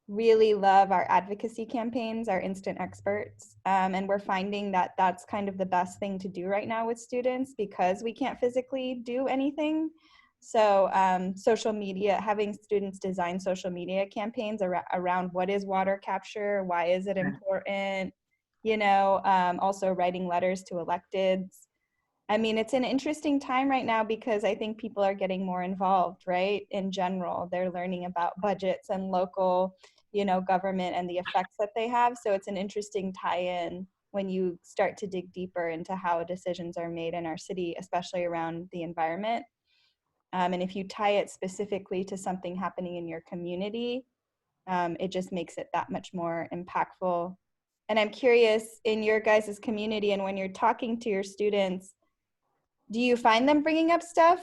S8: really love our advocacy campaigns, our instant experts. And we're finding that that's kind of the best thing to do right now with students because we can't physically do anything. So social media, having students design social media campaigns around what is water capture, why is it important, you know, also writing letters to electeds. I mean, it's an interesting time right now because I think people are getting more involved, right? In general, they're learning about budgets and local, you know, government and the effects that they have. So it's an interesting tie-in when you start to dig deeper into how decisions are made in our city, especially around the environment. And if you tie it specifically to something happening in your community, it just makes it that much more impactful. And I'm curious, in your guys' community and when you're talking to your students, do you find them bringing up stuff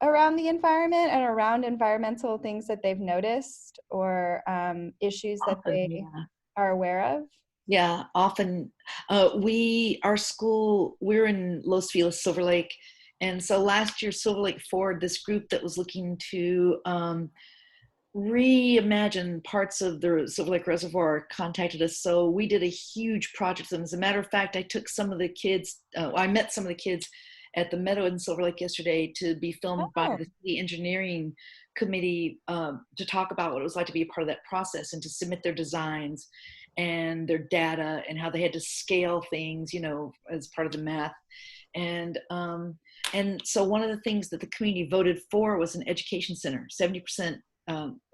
S8: around the environment and around environmental things that they've noticed or issues that they are aware of?
S6: Yeah, often our school, we're in Los Feliz, Silver Lake. And so last year, Silver Lake Ford, this group that was looking to reimagine parts of the Silver Lake Reservoir contacted us. So we did a huge project. And as a matter of fact, I took some of the kids, I met some of the kids at the Meadow in Silver Lake yesterday to be filmed by the city engineering committee to talk about what it was like to be a part of that process and to submit their designs and their data and how they had to scale things, you know, as part of the math. And so one of the things that the community voted for was an education center, 70%.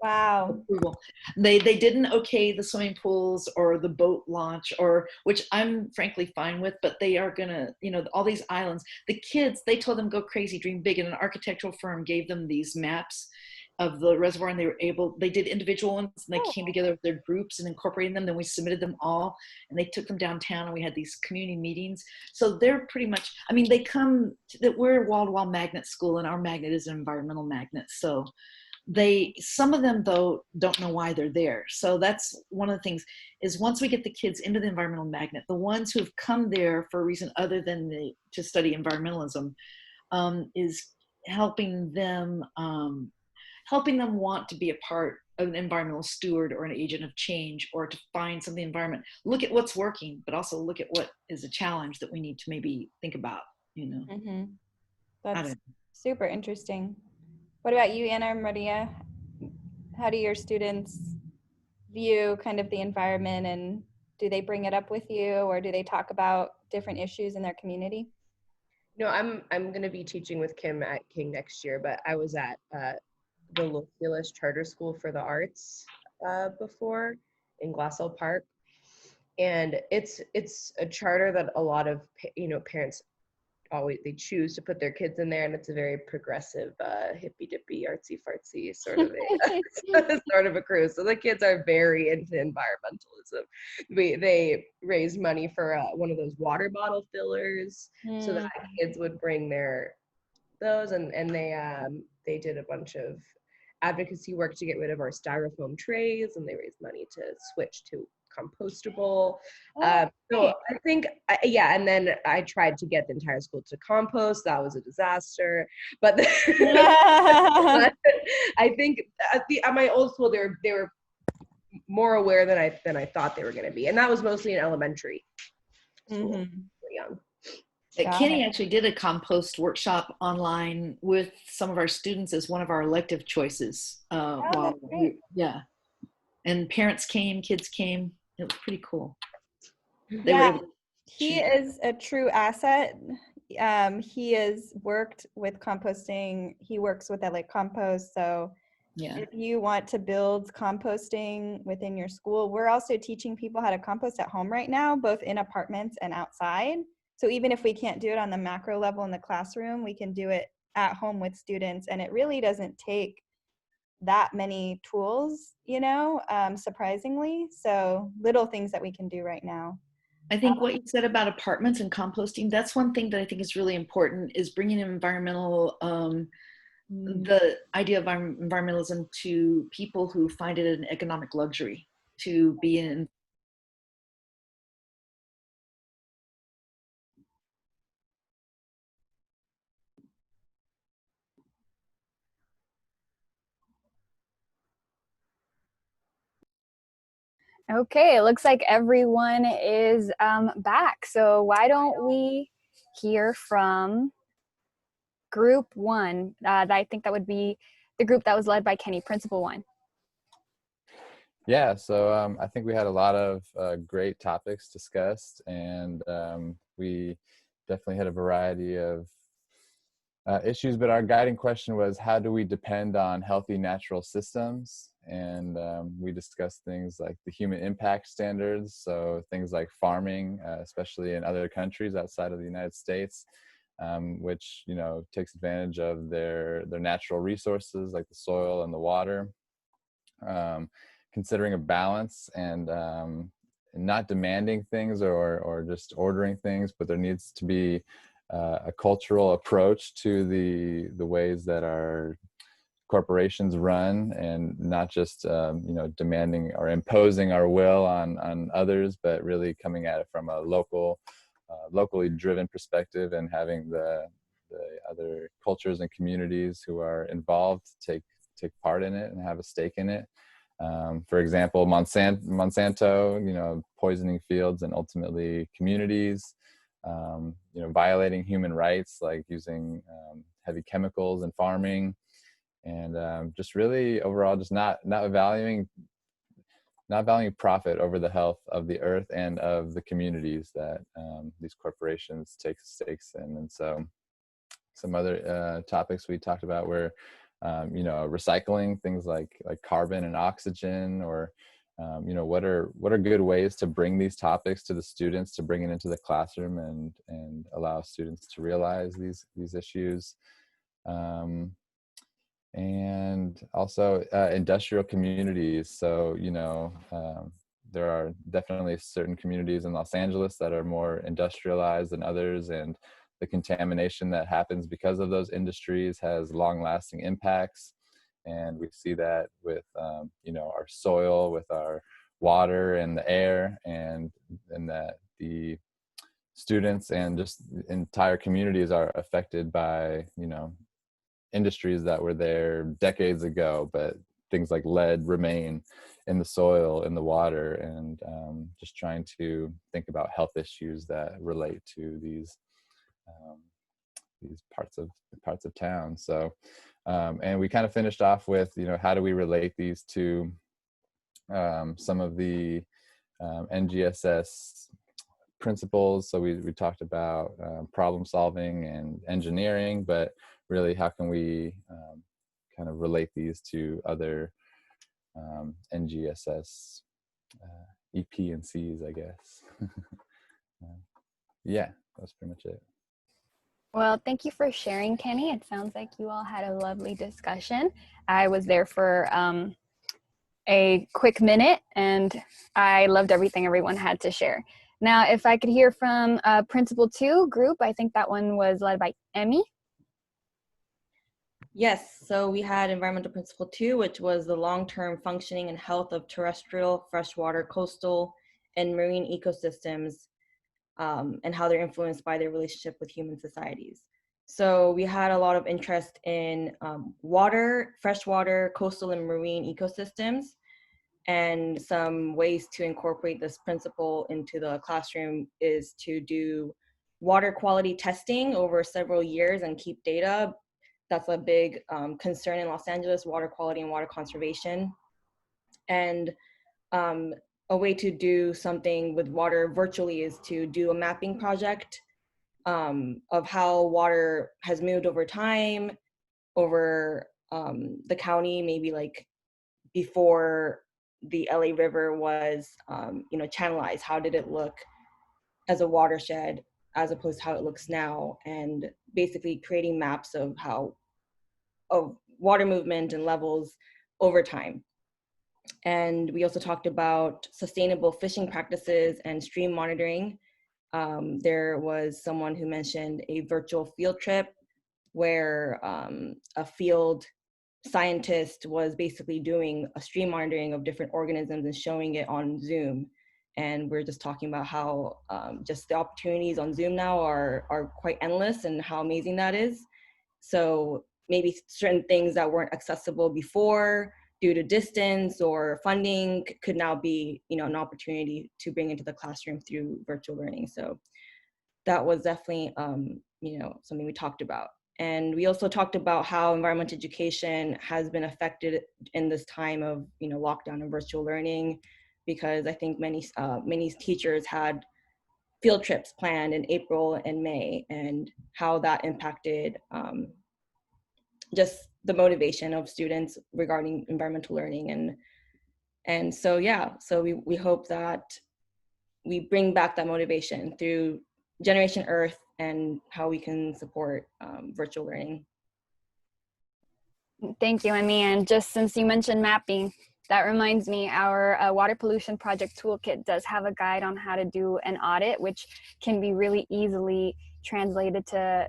S8: Wow.
S6: Approval. They didn't okay the swimming pools or the boat launch, or which I'm frankly fine with, but they are gonna, you know, all these islands. The kids, they told them go crazy, dream big, and an architectural firm gave them these maps of the reservoir, and they did individual ones, and they came together with their groups and incorporating them. Then we submitted them all, and they took them downtown, and we had these community meetings. So they're pretty much, I mean, we're a wall-to-wall magnet school, and our magnet is an environmental magnet. So some of them though don't know why they're there. So that's one of the things is once we get the kids into the environmental magnet, the ones who've come there for a reason other than to study environmentalism, is helping them want to be a part of an environmental steward or an agent of change, or to find some of the environment, look at what's working, but also look at what is a challenge that we need to maybe think about, you know.
S8: That's super interesting. What about you, Anna or Maria? How do your students view kind of the environment, and do they bring it up with you, or do they talk about different issues in their community?
S15: No, I'm going to be teaching with Kim at King next year, but I was at the Los Feliz Charter School for the Arts before in Glassell Park, and it's a charter that a lot of parents they choose to put their kids in there, and it's a very progressive, hippy dippy, artsy fartsy sort of a crew. So the kids are very into environmentalism. They raised money for one of those water bottle fillers, so that kids would bring those, and they did a bunch of advocacy work to get rid of our styrofoam trays, and they raised money to switch to compostable.
S8: Oh,
S15: So I think, yeah, and then I tried to get the entire school to compost. That was a disaster. But, but I think at my old school, they were more aware than I thought they were going to be, and that was mostly in elementary school. Young.
S6: Kenny actually did a compost workshop online with some of our students as one of our elective choices. Yeah, and parents came, kids came. It was pretty cool. They were able to
S8: he is a true asset. He has worked with composting. He works with LA Compost. So if you want to build composting within your school, we're also teaching people how to compost at home right now, both in apartments and outside. So even if we can't do it on the macro level in the classroom, we can do it at home with students. And it really doesn't take that many tools, you know, surprisingly. So little things that we can do right now.
S6: I think what you said about apartments and composting, that's one thing that I think is really important, is bringing environmental, the idea of environmentalism to people who find it an economic luxury to be in.
S4: Okay, it looks like everyone is back. So why don't we hear from group one? I think that would be the group that was led by Kenny, Principal 1.
S10: Yeah, so I think we had a lot of great topics discussed, and we definitely had a variety of issues, but our guiding question was, how do we depend on healthy natural systems? And we discussed things like the human impact standards, so things like farming, especially in other countries outside of the United States, which, you know, takes advantage of their natural resources like the soil and the water. Considering a balance and not demanding things or just ordering things, but there needs to be a cultural approach to the ways that our corporations run, and not just you know, demanding or imposing our will on others, but really coming at it from a locally driven perspective, and having the other cultures and communities who are involved take part in it and have a stake in it. For example, Monsanto, you know, poisoning fields and ultimately communities, you know, violating human rights, like using heavy chemicals in farming, and just really overall just not valuing profit over the health of the earth and of the communities that these corporations take stakes in. And so some other topics we talked about were you know, recycling, things like carbon and oxygen, or you know, what are good ways to bring these topics to the students, to bring it into the classroom and allow students to realize these issues. And also industrial communities. So, you know, there are definitely certain communities in Los Angeles that are more industrialized than others, and the contamination that happens because of those industries has long-lasting impacts. And we see that with, you know, our soil, with our water and the air, and that the students and just entire communities are affected by, you know, industries that were there decades ago, but things like lead remain in the soil, in the water, and just trying to think about health issues that relate to these parts of town. So, and we kind of finished off with, you know, how do we relate these to some of the NGSS principles. So we talked about problem solving and engineering, but really how can we kind of relate these to other NGSS EP and Cs, I guess. Yeah, that's pretty much it.
S4: Well, thank you for sharing, Kenny. It sounds like you all had a lovely discussion. I was there for a quick minute, and I loved everything everyone had to share. Now, if I could hear from Principal 2 group, I think that one was led by Emmy.
S11: Yes, so we had Environmental Principle 2, which was the long-term functioning and health of terrestrial, freshwater, coastal, and marine ecosystems, and how they're influenced by their relationship with human societies. So we had a lot of interest in water, freshwater, coastal and marine ecosystems, and some ways to incorporate this principle into the classroom is to do water quality testing over several years and keep data. That's a big concern in Los Angeles, water quality and water conservation. And a way to do something with water virtually is to do a mapping project of how water has moved over time, over the county, maybe like before the LA River was, channelized. How did it look as a watershed as opposed to how it looks now? And basically creating maps of water movement and levels over time. And we also talked about sustainable fishing practices and stream monitoring. There was someone who mentioned a virtual field trip where a field scientist was basically doing a stream monitoring of different organisms and showing it on Zoom. And we're just talking about how just the opportunities on Zoom now are quite endless and how amazing that is. So maybe certain things that weren't accessible before due to distance or funding could now be, an opportunity to bring into the classroom through virtual learning. So that was definitely, something we talked about. And we also talked about how environmental education has been affected in this time of, lockdown and virtual learning, because I think many teachers had field trips planned in April and May, and how that impacted just the motivation of students regarding environmental learning. And so, so we hope that we bring back that motivation through Generation Earth and how we can support virtual learning.
S4: Thank you, Emmy. And just since you mentioned mapping, that reminds me, our water pollution project toolkit does have a guide on how to do an audit, which can be really easily translated to,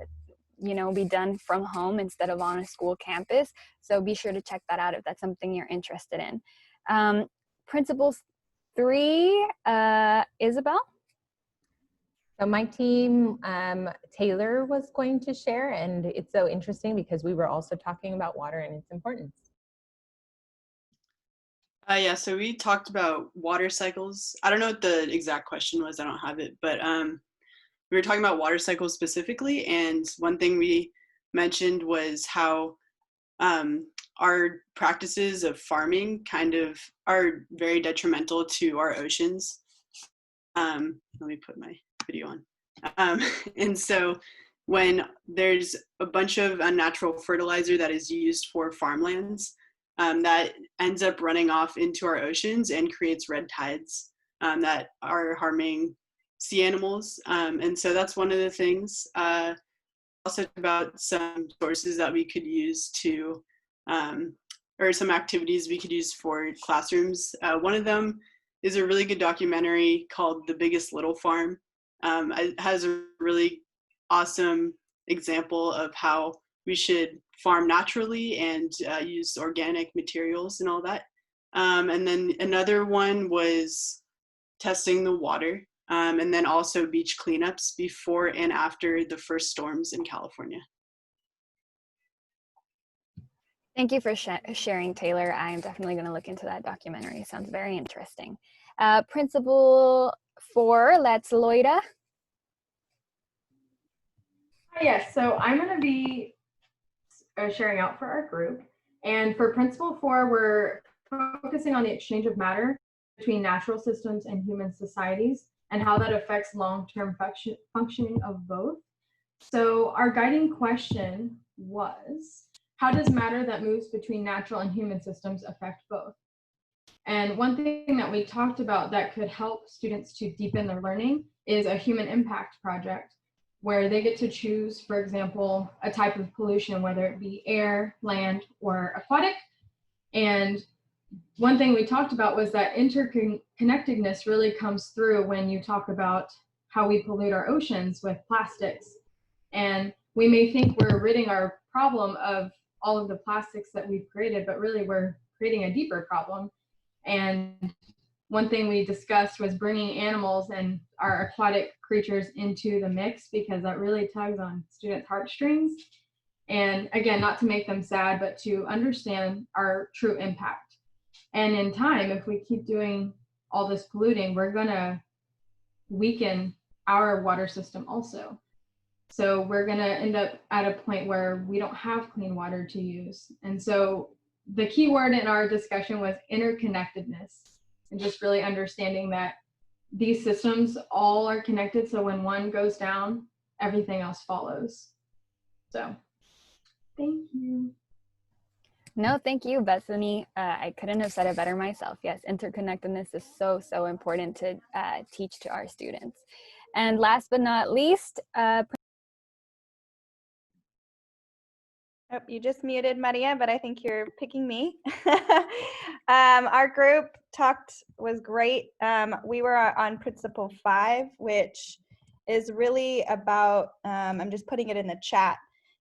S4: be done from home instead of on a school campus. So be sure to check that out if that's something you're interested in. Principles 3, Isabel?
S1: So my team, Taylor was going to share, and it's so interesting because we were also talking about water and its importance.
S21: Yeah, so we talked about water cycles. I don't know what the exact question was, I don't have it, but we were talking about water cycles specifically, and one thing we mentioned was how our practices of farming kind of are very detrimental to our oceans. Let me put my video on. And so when there's a bunch of unnatural fertilizer that is used for farmlands, that ends up running off into our oceans and creates red tides that are harming sea animals. And so that's one of the things. Also about some sources that we could use to, or some activities we could use for classrooms. One of them is a really good documentary called The Biggest Little Farm. It has a really awesome example of how we should farm naturally and use organic materials and all that. And then another one was testing the water, and then also beach cleanups before and after the first storms in California.
S4: Thank you for sharing, Taylor. I'm definitely going to look into that documentary. Sounds very interesting. Principal 4, let's Loida.
S12: Yes, so I'm going to be sharing out for our group. And for Principle 4, we're focusing on the exchange of matter between natural systems and human societies and how that affects long-term functioning of both. So our guiding question was, how does matter that moves between natural and human systems affect both? And one thing that we talked about that could help students to deepen their learning is a human impact project, where they get to choose, for example, a type of pollution, whether it be air, land, or aquatic. And one thing we talked about was that interconnectedness really comes through when you talk about how we pollute our oceans with plastics. And we may think we're ridding our problem of all of the plastics that we've created, but really we're creating a deeper problem. And one thing we discussed was bringing animals and our aquatic creatures into the mix, because that really tugs on students' heartstrings. And again, not to make them sad, but to understand our true impact. And in time, if we keep doing all this polluting, we're going to weaken our water system also. So we're going to end up at a point where we don't have clean water to use. And so the key word in our discussion was interconnectedness, and just really understanding that these systems all are connected. So when one goes down, everything else follows. So thank you.
S4: No, thank you, Bethany. I couldn't have said it better myself. Yes, interconnectedness is so, so important to teach to our students. And last but not least,
S8: Oh, you just muted Maria, but I think you're picking me. Our group was great. We were on Principle 5, which is really about, I'm just putting it in the chat,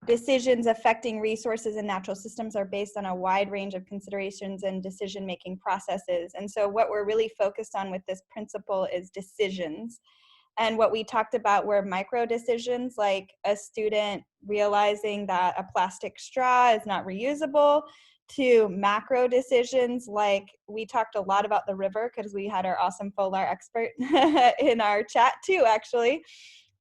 S8: decisions affecting resources and natural systems are based on a wide range of considerations and decision-making processes. And so what we're really focused on with this principle is decisions. And what we talked about were micro decisions, like a student realizing that a plastic straw is not reusable, to macro decisions, like we talked a lot about the river because we had our awesome Folar expert in our chat too, actually.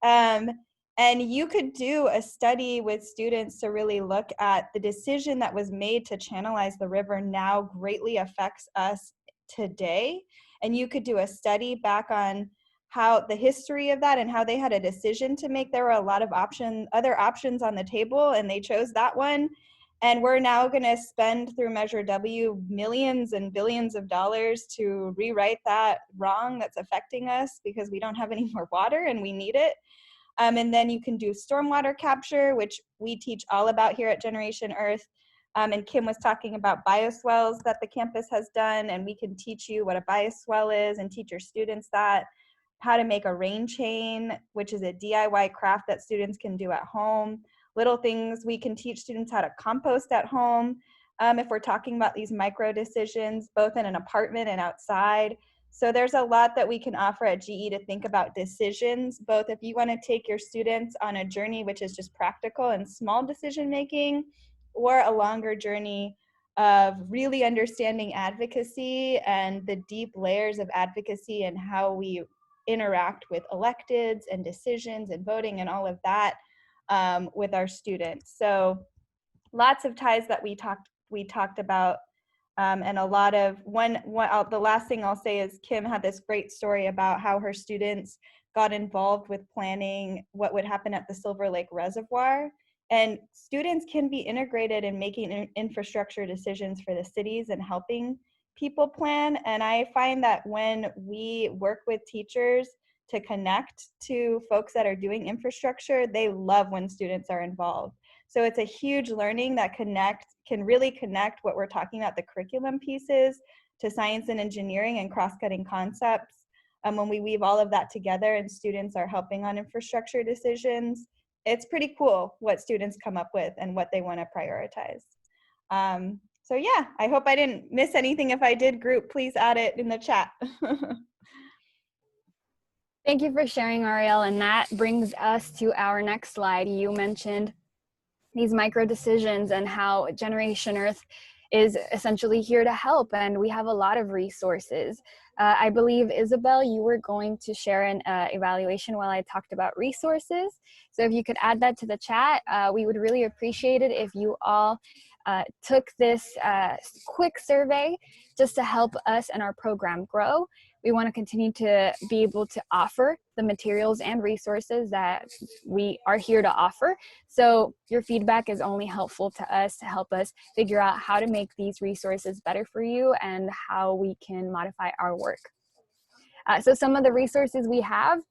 S8: And you could do a study with students to really look at the decision that was made to channelize the river now greatly affects us today. And you could do a study back on how the history of that and how they had a decision to make. There were a lot of other options on the table, and they chose that one. And we're now going to spend through Measure W millions and billions of dollars to rewrite that wrong that's affecting us because we don't have any more water and we need it. And then you can do stormwater capture, which we teach all about here at Generation Earth. And Kim was talking about bioswells that the campus has done, and we can teach you what a bioswell is and teach your students that. How to make a rain chain, which is a DIY craft that students can do at home. Little things, we can teach students how to compost at home. If we're talking about these micro decisions, both in an apartment and outside. So there's a lot that we can offer at GE to think about decisions, both if you want to take your students on a journey which is just practical and small decision making, or a longer journey of really understanding advocacy and the deep layers of advocacy and how we interact with electeds and decisions and voting and all of that with our students. So lots of ties that we talked about. And a lot of the last thing I'll say is Kim had this great story about how her students got involved with planning what would happen at the Silver Lake Reservoir. And students can be integrated in making infrastructure decisions for the cities and helping people plan. And I find that when we work with teachers to connect to folks that are doing infrastructure, they love when students are involved. So it's a huge learning that can really connect what we're talking about, the curriculum pieces, to science and engineering and cross-cutting concepts. When we weave all of that together and students are helping on infrastructure decisions, it's pretty cool what students come up with and what they want to prioritize. So yeah, I hope I didn't miss anything. If I did, group, please add it in the chat.
S4: thank you for sharing, Ariel. And that brings us to our next slide. You mentioned these micro decisions and how Generation Earth is essentially here to help, and we have a lot of resources. I believe, Isabel, you were going to share an evaluation while I talked about resources. So if you could add that to the chat, we would really appreciate it if you all took this quick survey just to help us and our program grow. We want to continue to be able to offer the materials and resources that we are here to offer. So your feedback is only helpful to us to help us figure out how to make these resources better for you and how we can modify our work. So some of the resources we have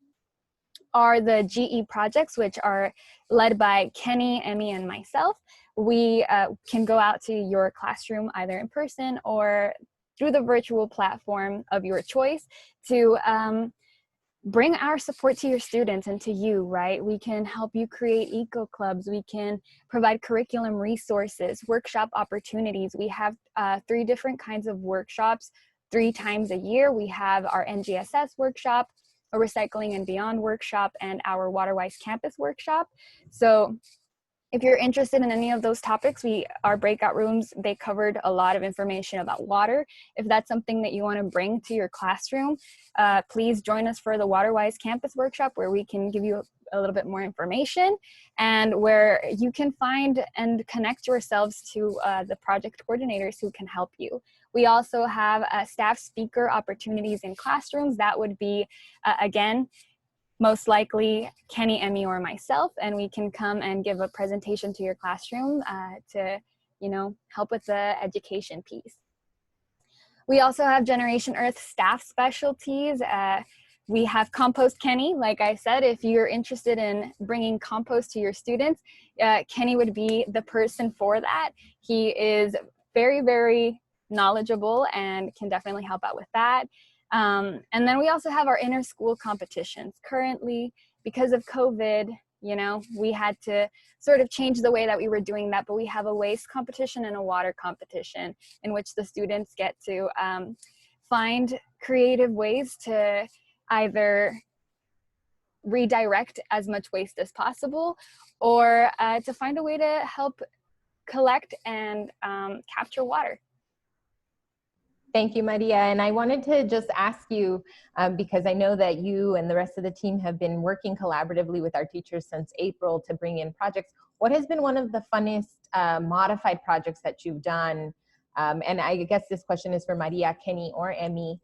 S4: are the GE projects, which are led by Kenny, Emmy, and myself. We can go out to your classroom either in person or through the virtual platform of your choice to bring our support to your students and to you, right? We can help you create eco clubs. We can provide curriculum resources, workshop opportunities. We have 3 different kinds of workshops 3 times a year. We have our NGSS workshop, a Recycling and Beyond workshop, and our Waterwise Campus workshop. So if you're interested in any of those topics, our breakout rooms, they covered a lot of information about water. If that's something that you want to bring to your classroom, please join us for the Waterwise Campus workshop, where we can give you a little bit more information and where you can find and connect yourselves to the project coordinators who can help you. We also have staff speaker opportunities in classrooms. That would be, again, most likely Kenny, Emmy, or myself, and we can come and give a presentation to your classroom to, help with the education piece. We also have Generation Earth staff specialties. We have Compost Kenny. Like I said, if you're interested in bringing compost to your students, Kenny would be the person for that. He is very, very knowledgeable and can definitely help out with that. And then we also have our inter-school competitions. Currently, because of COVID, we had to sort of change the way that we were doing that, but we have a waste competition and a water competition in which the students get to find creative ways to either redirect as much waste as possible or to find a way to help collect and capture water.
S1: Thank you, Maria. And I wanted to just ask you, because I know that you and the rest of the team have been working collaboratively with our teachers since April to bring in projects. What has been one of the funnest modified projects that you've done? And I guess this question is for Maria, Kenny, or Emmy.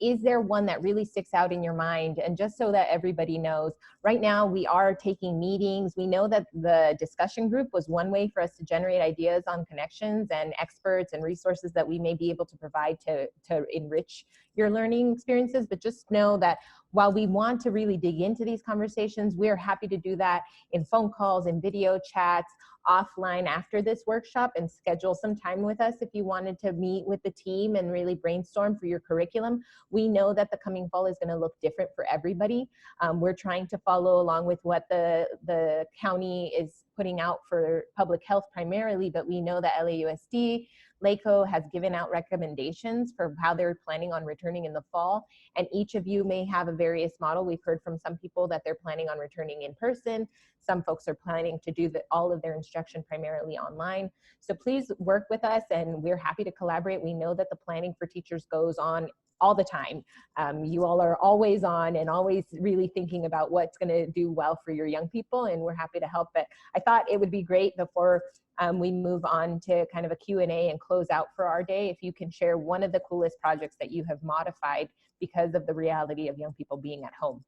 S1: Is there one that really sticks out in your mind? And just so that everybody knows, right now we are taking meetings. We know that the discussion group was one way for us to generate ideas on connections and experts and resources that we may be able to provide to enrich your learning experiences. But just know that while we want to really dig into these conversations, we're happy to do that in phone calls and video chats, offline after this workshop, and schedule some time with us if you wanted to meet with the team and really brainstorm for your curriculum. We know that the coming fall is going to look different for everybody. We're trying to follow along with what the county is putting out for public health primarily, but we know that LAUSD, LACO has given out recommendations for how they're planning on returning in the fall, and each of you may have a various model. We've heard from some people that they're planning on returning in person. Some folks are planning to do all of their instruction primarily online. So please work with us, and we're happy to collaborate. We know that the planning for teachers goes on all the time. You all are always on and always really thinking about what's going to do well for your young people, and we're happy to help. But I thought it would be great before we move on to kind of a Q&A and close out for our day, if you can share one of the coolest projects that you have modified because of the reality of young people being at home.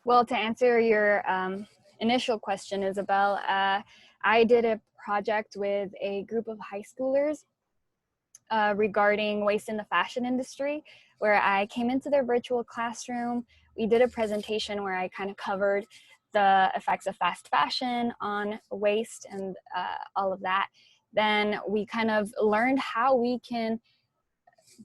S4: Well, to answer your initial question, Isabel, I did a project with a group of high schoolers regarding waste in the fashion industry, where I came into their virtual classroom. We did a presentation where I kind of covered the effects of fast fashion on waste and all of that. Then we kind of learned how we can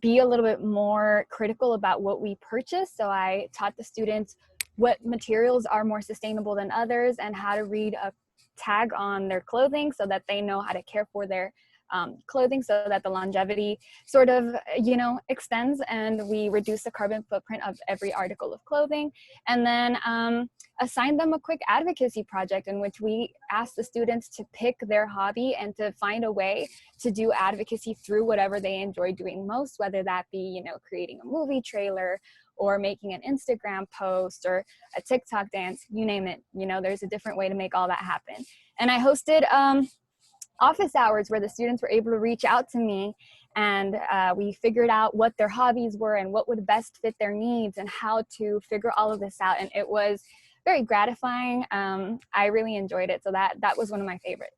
S4: be a little bit more critical about what we purchase. So I taught the students what materials are more sustainable than others and how to read a tag on their clothing so that they know how to care for their clothing so that the longevity sort of, extends, and we reduce the carbon footprint of every article of clothing. And then assign them a quick advocacy project in which we ask the students to pick their hobby and to find a way to do advocacy through whatever they enjoy doing most, whether that be, creating a movie trailer or making an Instagram post or a TikTok dance, you name it. There's a different way to make all that happen. And I hosted office hours where the students were able to reach out to me, and we figured out what their hobbies were and what would best fit their needs and how to figure all of this out. And it was very gratifying. I really enjoyed it. So that was one of my favorites.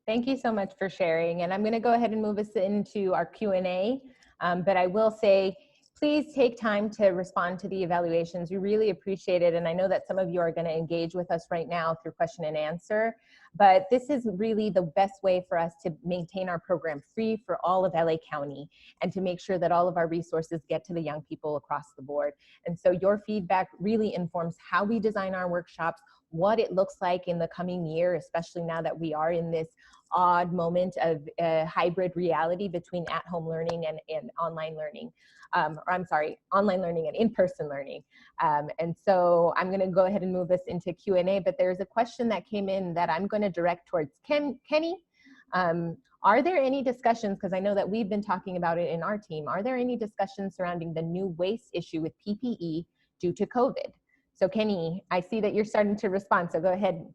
S1: Thank you so much for sharing. And I'm going to go ahead and move us into our Q&A. But I will say, please take time to respond to the evaluations. We really appreciate it. And I know that some of you are going to engage with us right now through question and answer. But this is really the best way for us to maintain our program free for all of LA County and to make sure that all of our resources get to the young people across the board. And so your feedback really informs how we design our workshops, what it looks like in the coming year, especially now that we are in this odd moment of hybrid reality between at-home learning and online learning. Or I'm sorry, online learning and in-person learning. And so I'm gonna go ahead and move us into Q&A, but there's a question that came in that I'm gonna direct towards Kenny. Are there any discussions, because I know that we've been talking about it in our team, are there any discussions surrounding the new waste issue with PPE due to COVID? So Kenny, I see that you're starting to respond, so go ahead.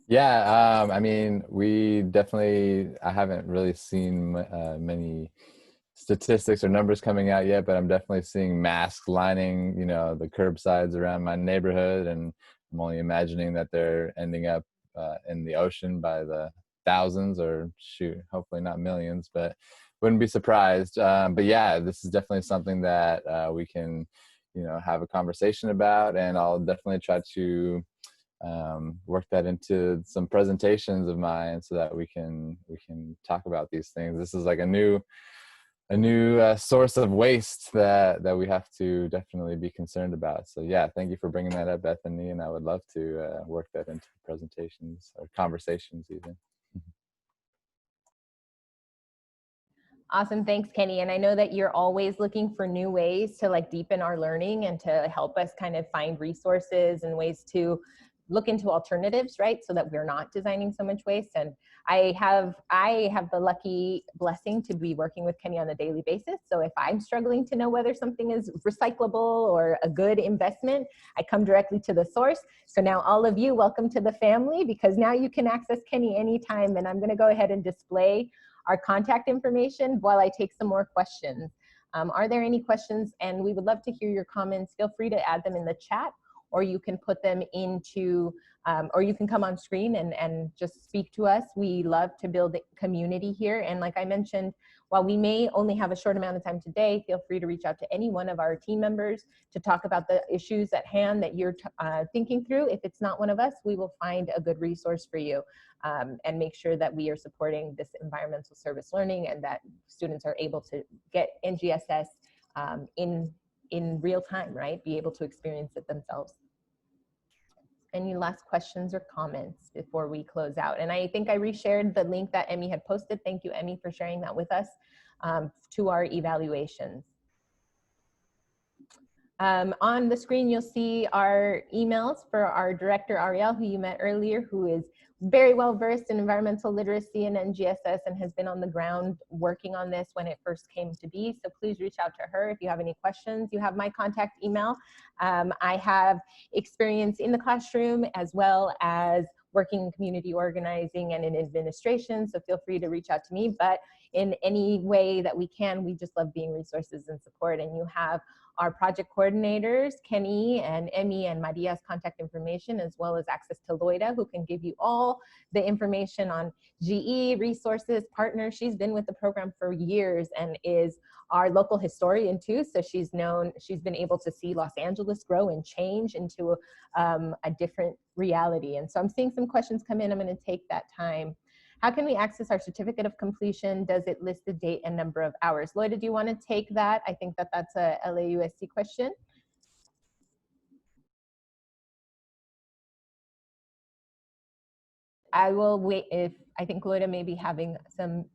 S10: Yeah, I mean, I haven't really seen many statistics or numbers coming out yet, but I'm definitely seeing masks lining, the curbsides around my neighborhood, and I'm only imagining that they're ending up in the ocean by the thousands, or shoot, hopefully not millions, but wouldn't be surprised. But yeah, this is definitely something that we can, have a conversation about, and I'll definitely try to work that into some presentations of mine so that we can talk about these things. This is like a new source of waste that we have to definitely be concerned about. So yeah, thank you for bringing that up, Bethany, and I would love to work that into presentations or conversations even.
S1: Awesome, thanks Kenny. And I know that you're always looking for new ways to like deepen our learning and to help us kind of find resources and ways to look into alternatives, right? So that we're not designing so much waste. And I have the lucky blessing to be working with Kenny on a daily basis. So if I'm struggling to know whether something is recyclable or a good investment, I come directly to the source. So now all of you, welcome to the family, because now you can access Kenny anytime. And I'm gonna go ahead and display our contact information while I take some more questions. Are there any questions? And we would love to hear your comments. Feel free to add them in the chat, or you can put them into, or you can come on screen and just speak to us. We love to build community here. And like I mentioned, while we may only have a short amount of time today, feel free to reach out to any one of our team members to talk about the issues at hand that you're thinking through. If it's not one of us, we will find a good resource for you and make sure that we are supporting this environmental service learning and that students are able to get NGSS in real time, right? Be able to experience it themselves. Any last questions or comments before we close out? And I think I reshared the link that Emmy had posted. Thank you, Emmy, for sharing that with us to our evaluations. On the screen, you'll see our emails for our director, Ariel, who you met earlier, who is very well versed in environmental literacy and NGSS and has been on the ground working on this when it first came to be. So please reach out to her if you have any questions. You have my contact email. I have experience in the classroom as well as working in community organizing and in administration. So feel free to reach out to me, but in any way that we can, we just love being resources and support. And you have our project coordinators, Kenny and Emmy and Maria's contact information, as well as access to Loida, who can give you all the information on GE, resources, partners. She's been with the program for years and is our local historian too. So she's been able to see Los Angeles grow and change into a different reality. And so I'm seeing some questions come in. I'm gonna take that time. How can we access our certificate of completion? Does it list the date and number of hours? Loida, do you want to take that? I think that that's a LAUSC question. I will wait if I think Loida may be having some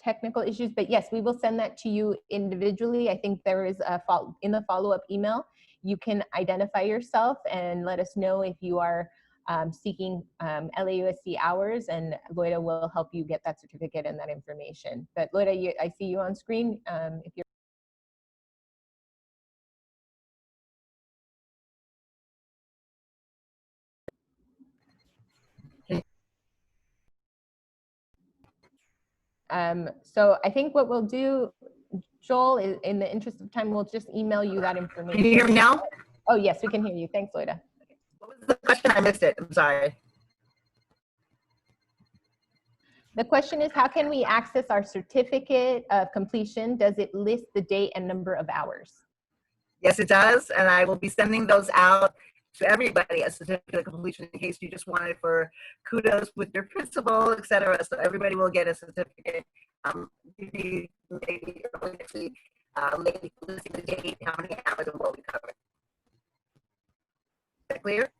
S1: technical issues, but yes, we will send that to you individually. I think there is a in the follow-up email, you can identify yourself and let us know if you are seeking LAUSC hours, and Loida will help you get that certificate and that information. But Loida, I see you on screen. If you're so I think what we'll do, Joel, is in the interest of time, we'll just email you that information.
S13: Can you hear me now?
S1: Oh, yes, we can hear you. Thanks, Loida.
S13: What was the question? I missed it. I'm sorry.
S1: The question is, how can we access our certificate of completion? Does it list the date and number of hours?
S13: Yes, it does. And I will be sending those out to everybody as certificate of completion in case you just wanted for kudos with your principal, et cetera. So everybody will get a certificate. Maybe early next week, maybe listing the date, how many hours, and what we covered. Is that clear?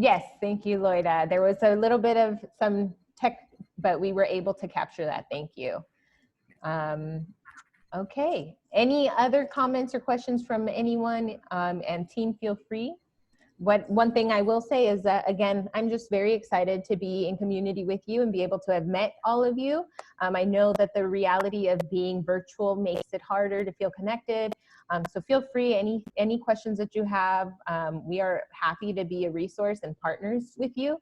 S1: Yes, thank you, Loida. There was a little bit of some tech, but we were able to capture that. Thank you. Okay, any other comments or questions from anyone? And team, feel free. One thing I will say is that, again, I'm just very excited to be in community with you and be able to have met all of you. I know that the reality of being virtual makes it harder to feel connected. So feel free, any questions that you have, we are happy to be a resource and partners with you.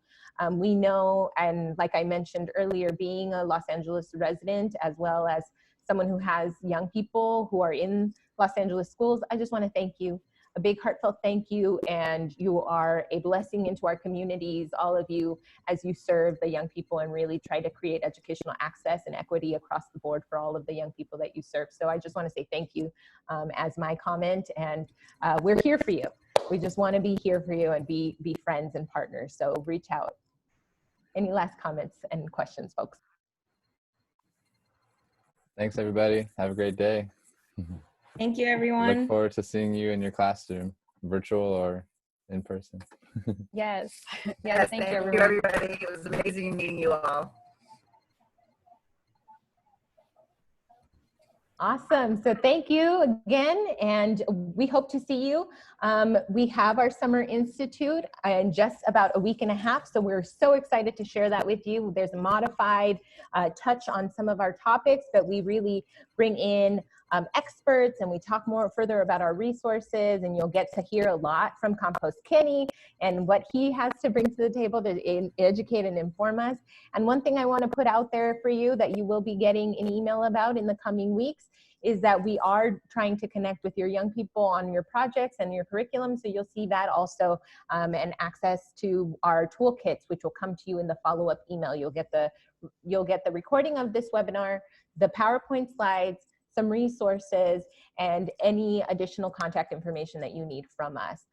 S1: We know, and like I mentioned earlier, being a Los Angeles resident, as well as someone who has young people who are in Los Angeles schools, I just want to thank you. A big heartfelt thank you, and you are a blessing into our communities, all of you, as you serve the young people and really try to create educational access and equity across the board for all of the young people that you serve. So I just want to say thank you as my comment, and we're here for you. We just want to be here for you and be friends and partners, so reach out. Any last comments and questions, folks?
S10: Thanks, everybody. Have a great day.
S11: Thank you, everyone.
S10: Look forward to seeing you in your classroom, virtual or in person.
S4: Yes.
S13: Yes,
S4: Thank you,
S13: you,
S4: everyone.
S13: everybody. It was amazing meeting you all.
S1: Awesome. So thank you again, and we hope to see you. We have our Summer Institute in just about a week and a half, so we're so excited to share that with you. There's a modified touch on some of our topics, but we really bring in experts, and we talk more further about our resources, and you'll get to hear a lot from Compost Kenny and what he has to bring to the table to educate and inform us. And one thing I want to put out there for you that you will be getting an email about in the coming weeks is that we are trying to connect with your young people on your projects and your curriculum. So you'll see that also, and access to our toolkits, which will come to you in the follow-up email. You'll get the recording of this webinar, the PowerPoint slides, some resources, and any additional contact information that you need from us.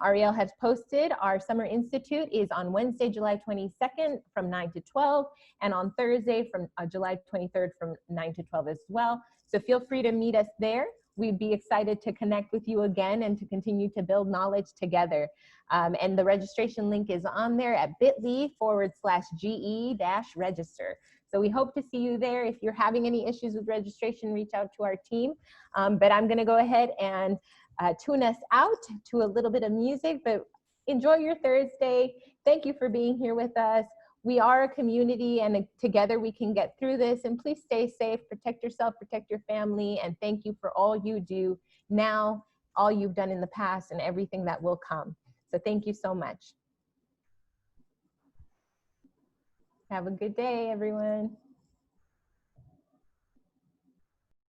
S1: Ariel has posted our Summer Institute is on Wednesday, July 22nd from 9 to 12, and on Thursday from July 23rd from 9 to 12 as well. So feel free to meet us there. We'd be excited to connect with you again and to continue to build knowledge together. And the registration link is on there at bit.ly/GE-register. So we hope to see you there. If you're having any issues with registration, reach out to our team. But I'm going to go ahead and tune us out to a little bit of music, but enjoy your Thursday. Thank you for being here with us. We are a community, and together we can get through this. And please stay safe, protect yourself, protect your family, and thank you for all you do now, all you've done in the past, and everything that will come. So thank you so much. Have a good day, everyone.